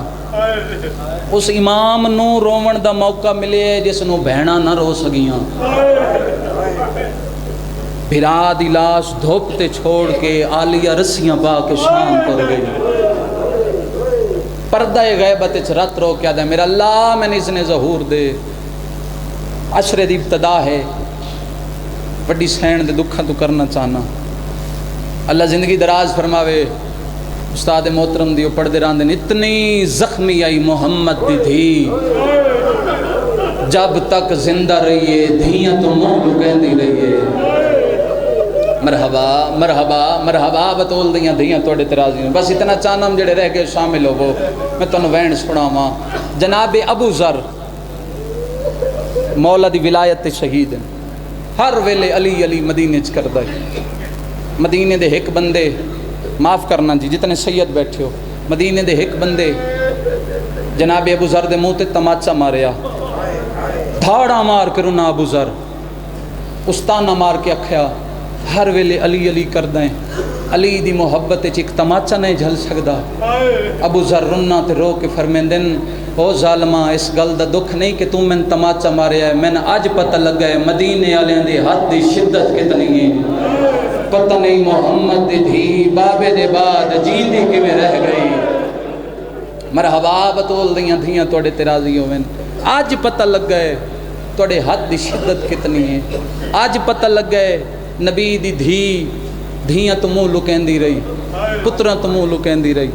اس امام نو رومن دا موقع ملے جس نو بہنا نہ رو سگیاں بھرا دی لاش دھوپتے چھوڑ کے آلیہ رسیاں پا کے شام پر گئی پردہ غیبت وچ رت رو کے آدھا میرا اللہ میں نے اذن ظہور دے. عشرے دی ابتدا ہے, وڈی سین دے دکھاں تو کرنا چاہنا. اللہ زندگی دراز فرماوے. استاد محترم دی پڑھدے راندے اتنی زخمی آئی محمد دی تھی, جب تک زندہ رہیے دھیاں تو منہ لکیندی رہیے. مرحبا مرحبا مرحبا بطول دیاں دھیاں توڑے ترازی. بس اتنا چاہنا ہم جڑے رہ گئے شامل ہو میں تنوں وین سناواں. جناب ابو ذر مولا دی ولایت شہید ہیں, ہر ویلے علی علی مدینے چ کردا ہے. مدینے دے ایک بندے, معاف کرنا جی جتنے سید بیٹھے ہو, مدینے دے ایک بندے جناب ابو ذر دے منہ تے تماچا ماریا, دھاڑا مار کے رونا ابو ذر, استانہ مار کے اکھیا ہر ویلے علی علی کردہ ہیں. علی دی محبت ایک تماچا نہیں جھل سکدا. ابو ذر رونا تے رو کے فرمیندن او ظالمہ اس گل دا دکھ نہیں کہ تم میں تماچا ماریا ہے, میں نے آج پتہ لگا ہے مدینے والے دی ہاتھ دی شدت کتنی ہے. پتہ نہیں محمد دی دھی بابے دے بعد جیندی کیویں رہ گئی. مرحبا بطول دیاں دھیاں توڑے ترازی ہوئیں. آج پتہ لگ گئے توڑے ہاتھ دی شدت کتنی ہے. آج پتہ لگ گئے نبی دی دھی دھیاں تو منہ لکیندی رہی, پتراں تو منہ لکیندی رہی.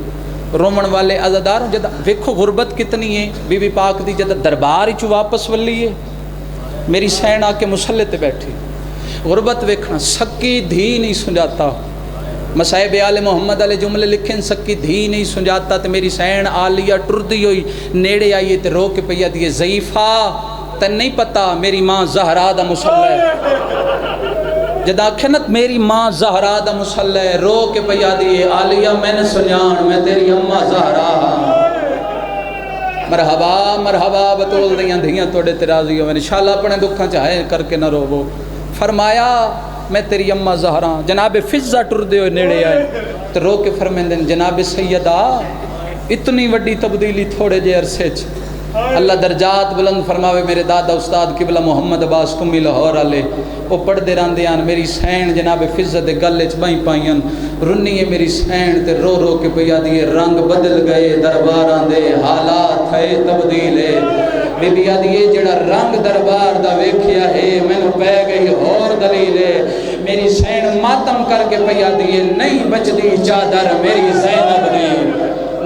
رومن والے عزادار جدہ ویکھو غربت کتنی ہے. بی بی پاک دی جدہ دربار ہی چو واپس ولی ہے, میری سین آ کے مسلح تے بیٹھی. غربت ویکھنا, سکی دھی نہیں سنجاتا. مصائب آل محمد علیہ جملے لکھیں سکی دھی نہیں سنجاتا. تے میری سین آلیہ ٹردی ہوئی نیڑے آئیے تے رو کے پیا دیئے ضعیفہ تے نہیں پتا میری ماں زہرا دا مسلح ہے. جدا کھنت میری ماں زہرا دا مسلح ہے, رو کے پیا دیئے آلیہ میں نے سنیان میں تیری اماں زہرا ہاں. مرحبا مرحبا بطول دیاں دھیاں توڑے ترازی ہوئے. انشاءاللہ اپنے دکھاں چاہے کر کے نہ رو. فرمایا میں تیری اماں زہرا. جناب فضہ ٹردے ہوئے نیڑے آئے تو رو کے فرمیندن جناب سیدہ اتنی وڈی تبدیلی تھوڑے جے عرصے چ. اللہ درجات بلند فرماوے. میرے دادا استاد قبلہ محمد عباس کمی لاہور والے وہ پڑھ دے راندے آن. میری سین جناب فضہ دے گلے چ بائیں پائیں رنی ہے میری سین تے رو رو کے پیا دیئے رنگ بدل گئے درباراں دے حالات ہے تبدیل ہے. بی بی آدھیے جڑا رنگ دربار دا ویکھیا ہے میں نے پہ گئی اور دلیل ہے. میری سین ماتم کر کے پیا دیئے نہیں بچدی چادر میری زینب دی.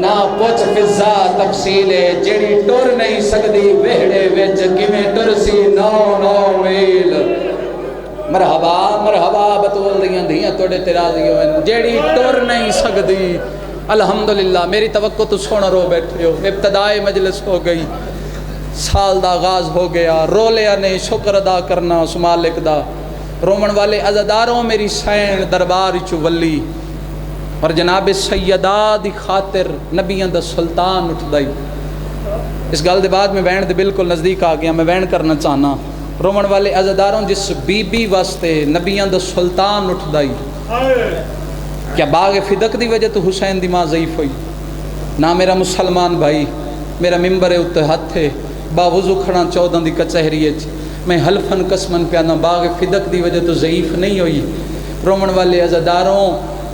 نہ پوچھ فضا تفصیل ہے جڑی ٹر نہیں سکدی وہڑے وچ کیویں ٹرسی 9 میل. مرحبا مرحبا بطول دیاں دھیاں توڑے ترازی ہوئے. جڑی ٹر نہیں سکدی. الحمدللہ میری توقع تو سونا رو بیٹھے ہو. ابتدائے مجلس ہو گئی, سال دا آغاز ہو گیا. رو لیا نے شکر ادا کرنا اس مالک دا. رومن والے عزاداروں میری سین دربار چو ولی اور جناب سیدہ دی خاطر نبیان دا سلطان اٹھ دائی. اس گل دے بعد میں وین دے بالکل نزدیک آ گیا. میں وین کرنا چاہنا رومن والے عزاداروں جس بی بی واسطے نبیان دا سلطان اٹھ دائی. کیا باغ فدق دی وجہ تو حسین دی ماں ضعیف ہوئی؟ نہ میرا مسلمان بھائی میرا ممبر اتنے ہاتھ ہے باوضو کھڑا 14 دی کچہری میں حلفن قسمن پیانا باغ فدق دی وجہ تو ضعیف نہیں ہوئی. رومن والے عزاداروں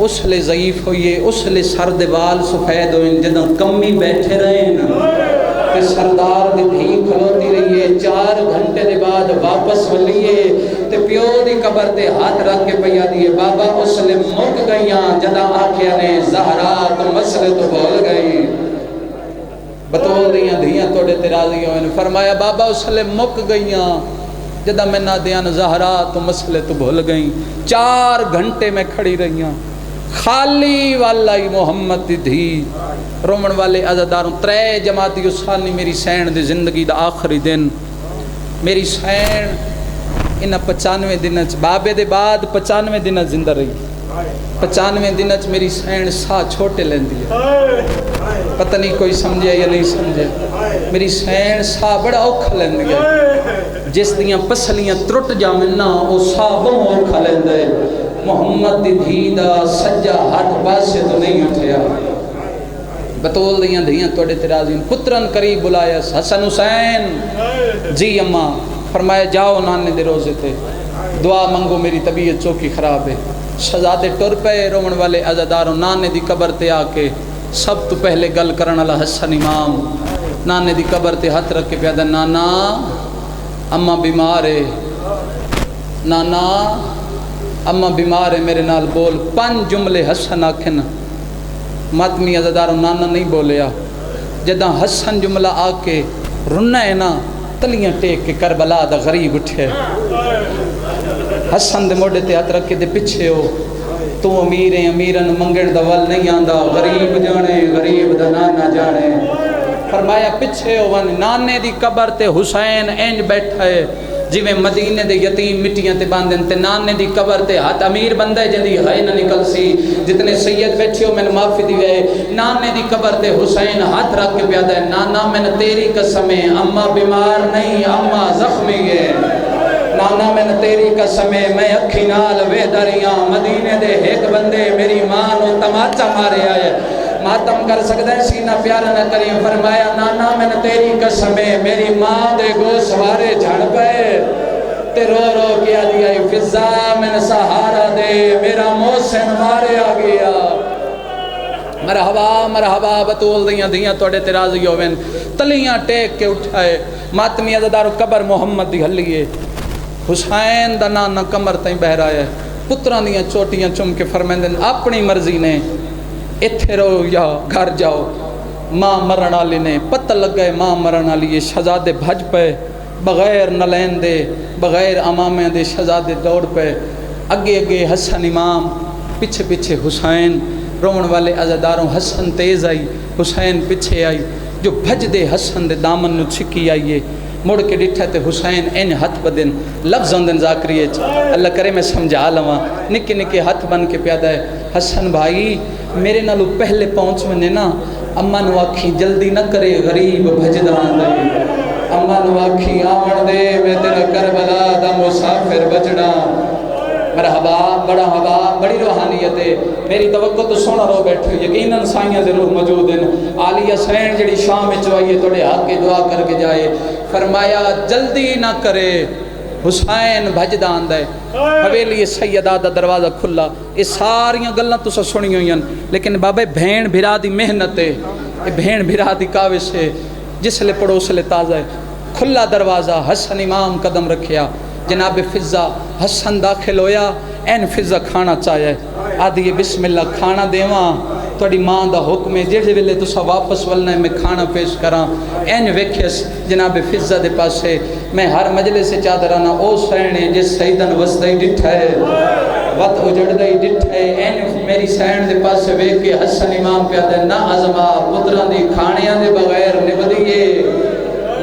اس لئے ضعیف ہوئیے, اس لئے سرد وال سفید ہوئے جدہ کمی بیٹھے رہے نا تے سردار دی بھی کھلوتی رہیے. 4 گھنٹے دے بعد واپس ولیے تے پیو دی قبر تے ہاتھ رکھ کے پیا دیئے بابا اس لئے مک گئیاں جدہ آکھیا نے زہرا تو مسئلے تو بھول گئی. بطول دیاں دھیاں توڑے ترازی ہوئے. فرمایا بابا اس لئے مک گئیاں جدہ میں نہ دیاں زہرا تو مسئلے تو بھول گئیں. 4 گھنٹے میں کھڑی رہیاں خالی والا ہی محمد دی دھی. رومن والے عزاداروں 3 جماعتی اسانی میری سین دی زندگی دا آخری دن. میری سین انہا 95 دن بابے دے بعد 95 دن زندہ رہی. 95 دن میری سین سا چھوٹے لین دیا. پتہ نہیں کوئی سمجھے یا نہیں سمجھے. میری سین سا بڑا اوکھا لین دیا. جس دیاں پسلیاں ترٹ جامن نا او سا بہت اوکھا لین دے. محمد دی دھی دا سجا ہاتھ پاسے تو نہیں اٹھیا. بطول دیاں دھیاں توڑے ترازین پترن قریب بلایا حسن حسین جی اماں. فرمایا جاؤ نانے دے روزے تھے دعا منگو میری طبیعت چوکی خراب ہے. شہزادے ٹر پے. رومن والے عزاداروں نانے دی قبر تے آ کے سب تو پہلے گل کرن والا حسن امام نانے دی قبر تے ہاتھ رکھ کے پیادا نانا اما بیمار ہے، نانا اما بیمار ہے، میرے نال بول 5 جملے حسن آکھن ماتمی عزاداروں نانا نہیں بولیا جداں حسن جملہ آ کے رنا ہے نا تلیاں ٹیک کے کربلا دا غریب اٹھے حسن دے موڑے تے ہاتھ رکھ کے دے پچھے ہو تو امیر ہیں امیرن منگن دا ول نہیں آندا غریب جانے غریب دا نانا جانے فرمایا پچھے ہو ون نانے دی قبر تے حسین اینج بیٹھا ہے جویں مدینے دے یتیم مٹیاں تے باندھن تے نانے دی قبر تے ہاتھ امیر بندہ جندی ہائے نہ نکل سی جتنے سید بیٹھے ہو میں نے معافی دی وے نانے دی قبر تے حسین ہاتھ رکھ کے پیادا ہے نانا میں نے تیری قسم ہے اما بیمار نہیں اما زخمی ہے نانا میں نے تیری قسم ہے میں اکھی نال وے دریاں مدینے دے ایک بندے میری ماں نو تماچا مارے آئے ماتم کر سکتا ہے سینہ پیارا نہ کریں فرمایا نانا میں نے تیری قسم ہے میری ماں دے گو سوارے جھڑ پے تے رو رو کیا دیا فضا میں نے سہارا دے میرا محسن مارے آ گیا مرحبا مرحبا بطول دیاں دیاں توڑے تیرازی ہوئن تلیاں ٹیک کے اٹھائے ماتمی عزدارو قبر محمد دی حلیے حسین دا نانا کمر تائیں بہ رہا ہے پتران دیاں چوٹیاں چم کے فرمیندن اپنی مرضی نے اتھے رہو یا گھر جاؤ ماں مرن والی نے پتہ لگ گئے ماں مرن والی یہ شہزادے بھج پے بغیر نلین دے بغیر امامیں دے شہزادے دوڑ پے اگے اگے حسن امام پیچھے پیچھے حسین رومن والے عزاداروں حسن تیز آئی حسین پیچھے آئی جو بھج دے حسن دے دامن نو چھکی آئیے مڑ کے ڈٹھا تے حسین این ہتھ بدن لفظ اندن ذاکریے اللہ کرے میں سمجھا لواں نکے نکے ہتھ بن کے پیادا ہے حسن بھائی میرے نالو پہلے پہنچ میں نا اما نو آکھی جلدی نہ کرے غریب بھجدان دے اما نو آکھی آمن دے میں تیرا کربلا دا مسافر بجنا مرحبا بڑا ہوا بڑی روحانیت ہے میری توقع تو سونا رو بیٹھو یقیناً سائیاں دے روح موجود ہیں عالیہ سین جڑی شام میں چوائیے توڑے حق کے دعا کر کے جائے فرمایا جلدی نہ کرے حسین بھجدان دے حویلی سیدہ دا دروازہ کھلا یہ ساریاں گلنا تو سا سنی ہوئی ہیں لیکن بابے بھین بھرا دی محنت ہے یہ بھین بھرا دی کاوش ہے جس لے پڑوس لے تازہ ہے کھلا دروازہ حسن امام قدم رکھیا جناب فضا حسن داخل ہویا این فضا کھانا چاہے آدھی بسم اللہ کھانا دیواں توڑی ماں دا حکم ہے جیڑے ویلے تو سا واپس ولنا ہے میں کھانا پیش کراں این ویکھیس جناب فضا دے پاس ہے میں ہر مجلے سے چادرانا او سینے جس سیدن وسدائی ڈٹھا ہے وقت اجڑدائی ڈٹھا ہے این میری سین دے پاس سے ویکھ کے حسن امام پیادہ نہ عظمہ پتران دی کھانیاں دے بغیر نبدیے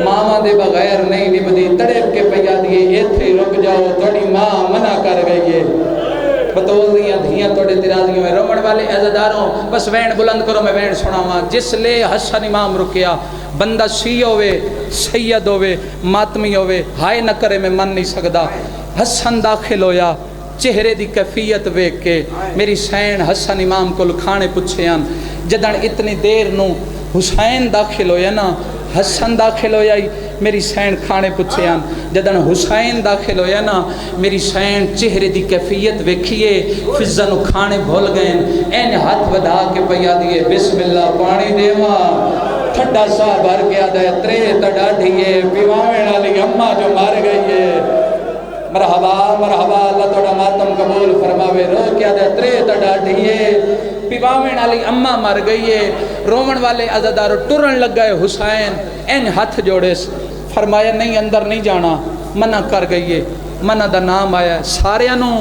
ماما دے بغیر نہیں نبدی تڑپ کے پیا دیئے ایتھے رک جاؤ توڑی ماں منع کر گئی ہے بطول دیاں دھیاں توڑے تیرازیوں میں رومن والے عزداروں بس وین بلند کرو میں وین سنا ماں جس لے حسن امام رکیا بندہ سی ہوئے سید ہوئے ماتمی ہوئے ہائے نہ کرے میں من نہیں سکدا حسن داخل ہویا چہرے دی کیفیت ویک کے میری سین حسن امام کو کھانے پچھے جدن اتنی دیر نو حسین داخل ہویا نا حسن داخل ہویا میری سین کھانے پچھے جدن حسین داخل ہویا نا میری سین چہرے دی کیفیت ویکھیے فضا نو کھانے بھول گئے این ہاتھ بدھا کے پیا دیئے بسم اللہ پانی دیواں ٹھڈا سا بھر گیا دے ترے تڑا ڈھیے پیواویں والی اماں جو مار گئی ہے مرحبا مرحبا اللہ توڑا ماتم قبول فرماوے رو کیا دے ترے تڑا ڈھیے پیواویں والی اماں مر گئی ہے رومن والے عزدارو ٹرن لگ گئے حسین این ہاتھ جوڑے فرمایا نہیں اندر نہیں جانا منع کر گئی ہے منع دا نام آیا سارے نو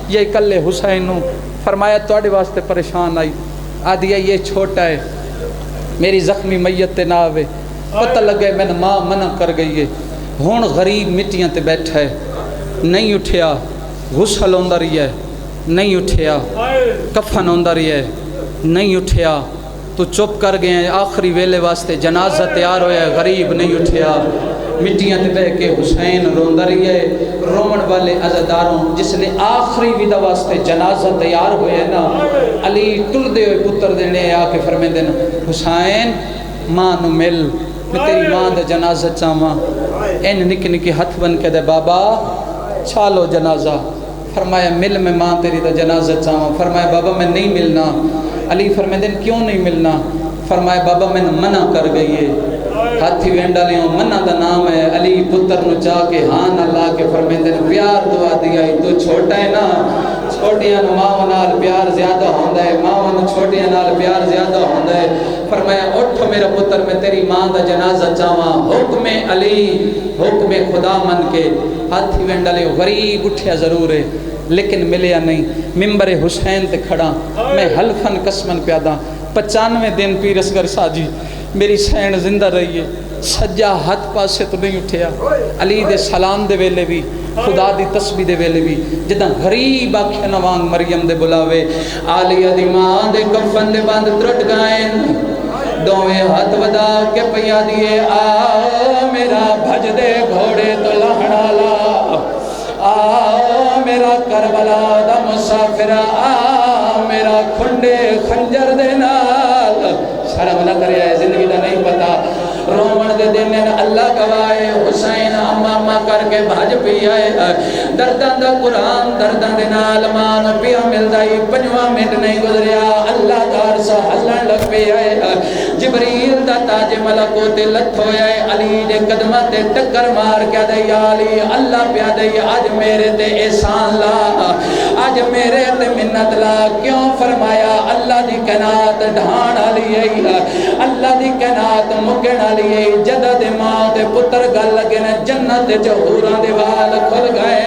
یہ کلے حسین نو فرمایا توڑے واسطے پریشان آئی آدھیا یہ چھوٹا ہے میری زخمی میت تے نہ آوے پتہ لگ گئے میں نے ماں منع کر گئی ہے ہون غریب مٹیاں تے بیٹھا ہے نہیں اٹھیا غسل ہوندہ رہی ہے نہیں اٹھیا کفن ہوندہ رہی ہے نہیں اٹھیا تو چپ کر گئے ہیں آخری ویلے واسطے جنازہ تیار ہویا ہے غریب نہیں اٹھیا مٹیاں تے بہ کے حسین روندہ رہی ہے رومن والے عزداروں جس نے آخری ویدہ واسطے جنازہ تیار ہویا ہے نا علی ٹل دے ہوئے پتر دینے آ کے فرمین دینا حسین ماں نو مل میں تیری ماں دے جنازہ چاہاں این نکی نکی ہتھ بن کے دے بابا چھالو جنازہ فرمایا مل میں ماں تیری دا جنازہ چاہاں فرمایا بابا میں نہیں ملنا علی فرمائے دن کیوں نہیں ملنا فرمایا بابا میں منع کر گئی ہے ہاتھی وینڈا لیوں منع دا نام ہے علی پتر نو چاہ کے ہاں نہ لا کے فرمیندے نے پیار دعا دیا تو چھوٹا ہے نا چھوٹیاں نو ماں نال پیار زیادہ ہوندہ ہے ماں نو چھوٹیاں نال پیار زیادہ ہوندہ ہے فرمایا اٹھو میرا پتر میں تیری ماں دا جنازہ چاہواں حکم علی حکم خدا من کے ہاتھی وینڈا لیوں غریب اٹھیا ضرور ہے لیکن ملیا نہیں ممبر حسین تے کھڑا میں حلفن قسمن پیادا 95 دن پیر اصغر ساجی میری سین زندہ رہی ہے سجا ہاتھ پاسے تو نہیں اٹھیا علی دے سلام دے ویلے بھی خدا دی تسبیح دے ویلے بھی جدہ غریب آکھے نوانگ مریم دے بلاوے آلیہ دی ماں دے کفن دے باندھ ترٹ گائن دوئے ہاتھ ودا کے پیا دیے آ میرا بھج دے گھوڑے تو لہڑا لا آ میرا کربلا دا مسافر آ میرا کھنڈے خنجر دے نال شرم نہ کرے آئے زندگی دا نہیں پتا رومن دے دن اللہ گوائے حسین امامہ کر کے بھاج پی آئے دردان دا قرآن دردان دے نال مان پیا مل دائی 5 منٹ نہیں گزریا اللہ دار سا ہلن لگ پی آئے جبریل دا تاج ملکوت لت ہوئے علی دے قدمہ تے ٹکر مار کیا دے یا علی اللہ پیا دے آج میرے تے احسان لا آج میرے تے منت لا کیوں فرمایا اللہ دی کائنات ڈھان علی اللہ دی کائنات مکن علی جدد ماں دے پتر گل لگے نے جنت جہوراں دے وال کھل گئے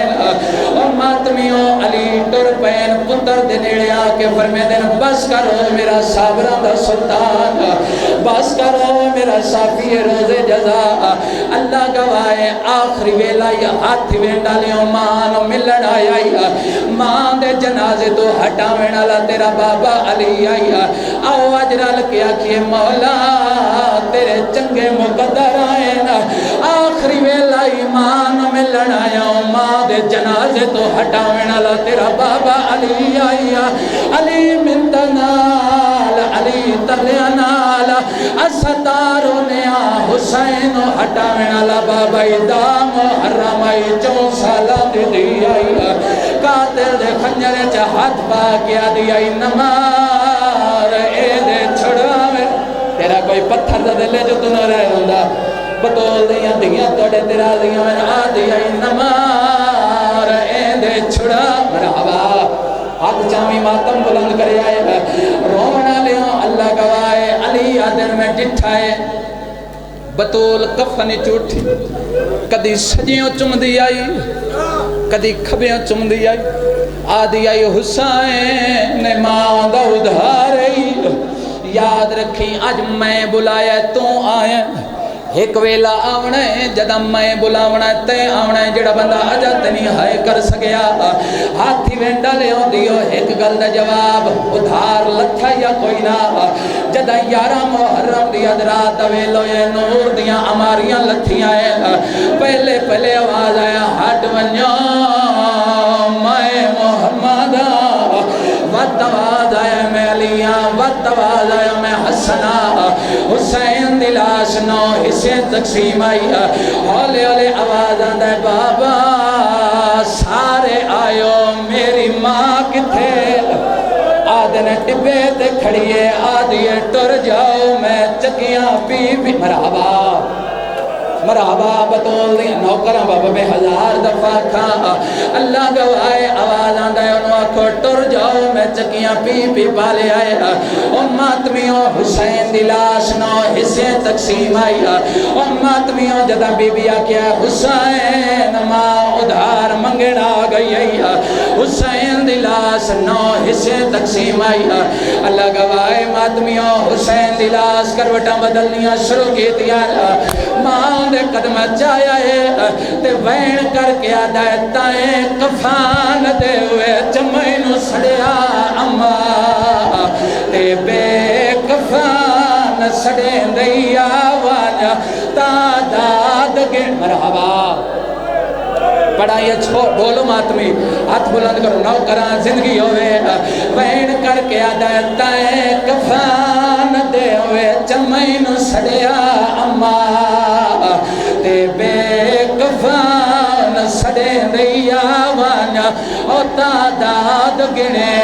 اور ماتمیوں علی ٹر پین پتر دے نیڑے آ کے فرمے دن بس کرو میرا صابرہ دا سلطان بس کرو میرا صافی روز جزا اللہ گوائے آخری ویلا یا ہاتھ وینڈا لیوں ماں ملن آیا ماں دے جنازے تو ہٹاوین اللہ تیرا بابا علی آیا آو اجرال کیا کیے مولا تیرے چنگے مقدر آئے نا آخری ویلا ایمان میں لڑایا ماں دے جنازے تو ہٹاوین اللہ تیرا بابا علی آیا علی منت نال علی ترلیا نال اسطارو نیا حسین ہٹاوین اللہ بابا دام حرام آئی 4 سالہ دی دی آئی قاتل دے خنجر چا ہاتھ پا کیا دی آئی نمار اے دے چھڑا میں تیرا کوئی پتھر دا دلے جو تو نہ رہے ہوندہ بطول دیاں دیاں توڑے تیرا دیاں میں آ دیا نمار اے دے چھڑا مرحبا ہاتھ چامی ماتم بلند کرے آئے رونا لیوں اللہ گوائے علی آدر میں ڈٹھائے بطول کفنی چوٹھی کدی سجیوں چم دی آئی کدی کھبیوں چم دی آئی آدھی آئی حسین ماں دا ادھارئی یاد رکھی آج میں بلایا تو آئے ایک ویلا آونا ہے جدہ میں بلاونا ہے تے آونا ہے جڑا بندہ آجات نہیں ہائے کر سکیا ہاتھی وینڈا لے ہوں دیو ایک گل دا جواب ادھار لتھا یا کوئی نہ جدہ 11 محرم دی ادرات ویلو یہ نور دیاں اماریاں لتھیاں ہیں پہلے آواز آیا ہٹ ونیا میں محمد وقت آواز آیا میں علیاں وقت آواز آیا میں حسنہ حسین دلاش نو حصے تقسیم آئی ہولے ہولے آواز آندہ ہے بابا سارے آئیو میری ماں کتھے آدھے نے ٹبے تے کھڑیے آدھیے ٹر جاؤ میں چکیاں پی مرحبا مرحبا بطول دی نوکران بابا میں 1000 دفعہ کھا اللہ گوائے آواز آندہ ہے انہوں آکھو ٹر جاؤ میں چکیاں پی پالے آئے اماتمیوں حسین دی لاش نو حصے تقسیم آئی اماتمیوں جدہ بی بی آکیا حسین ماں ادھار منگن آ گئی حسین دی لاش نو حصے تقسیم آئی اللہ گوائے ماتمیوں حسین دی لاش کروٹاں بدلنیاں شروع کی دیا ماں دے قدم چایا ہے تے وین کر کے آدھائے تائیں کفان دے ہوئے چمینو سڑیا اما تے بے کفان سڑے دیا واجا تا داد کے مرحبا پڑھا یہ چھوڑ بولو ماتمی ہاتھ بلند کرو نو کران زندگی ہوئے وین کر کے آدھائے تائیں کفان دے ہوئے چمینو سڑیا اما تے بے کفان سڑے دیا وانا او تعداد گنے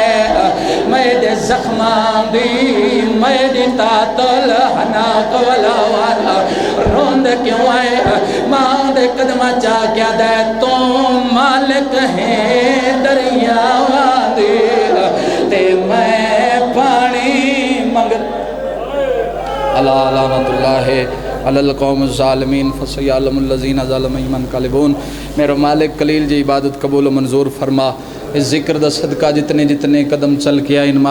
میرے زخمان دی میری تاتل حناق والا والا روند کیوں آئے ماں دے قدمہ چا کیا دے تو مالک ہیں دریاواں دی تے میں پانی منگر اللہ علامت اللہ علی القوم الظالمین فسیعلم الذین ظلموا من ينقلبون۔ میرے مالک قلیل جی عبادت قبول و منظور فرما، اس ذکر دا صدقہ جتنے جتنے قدم چل کے آئے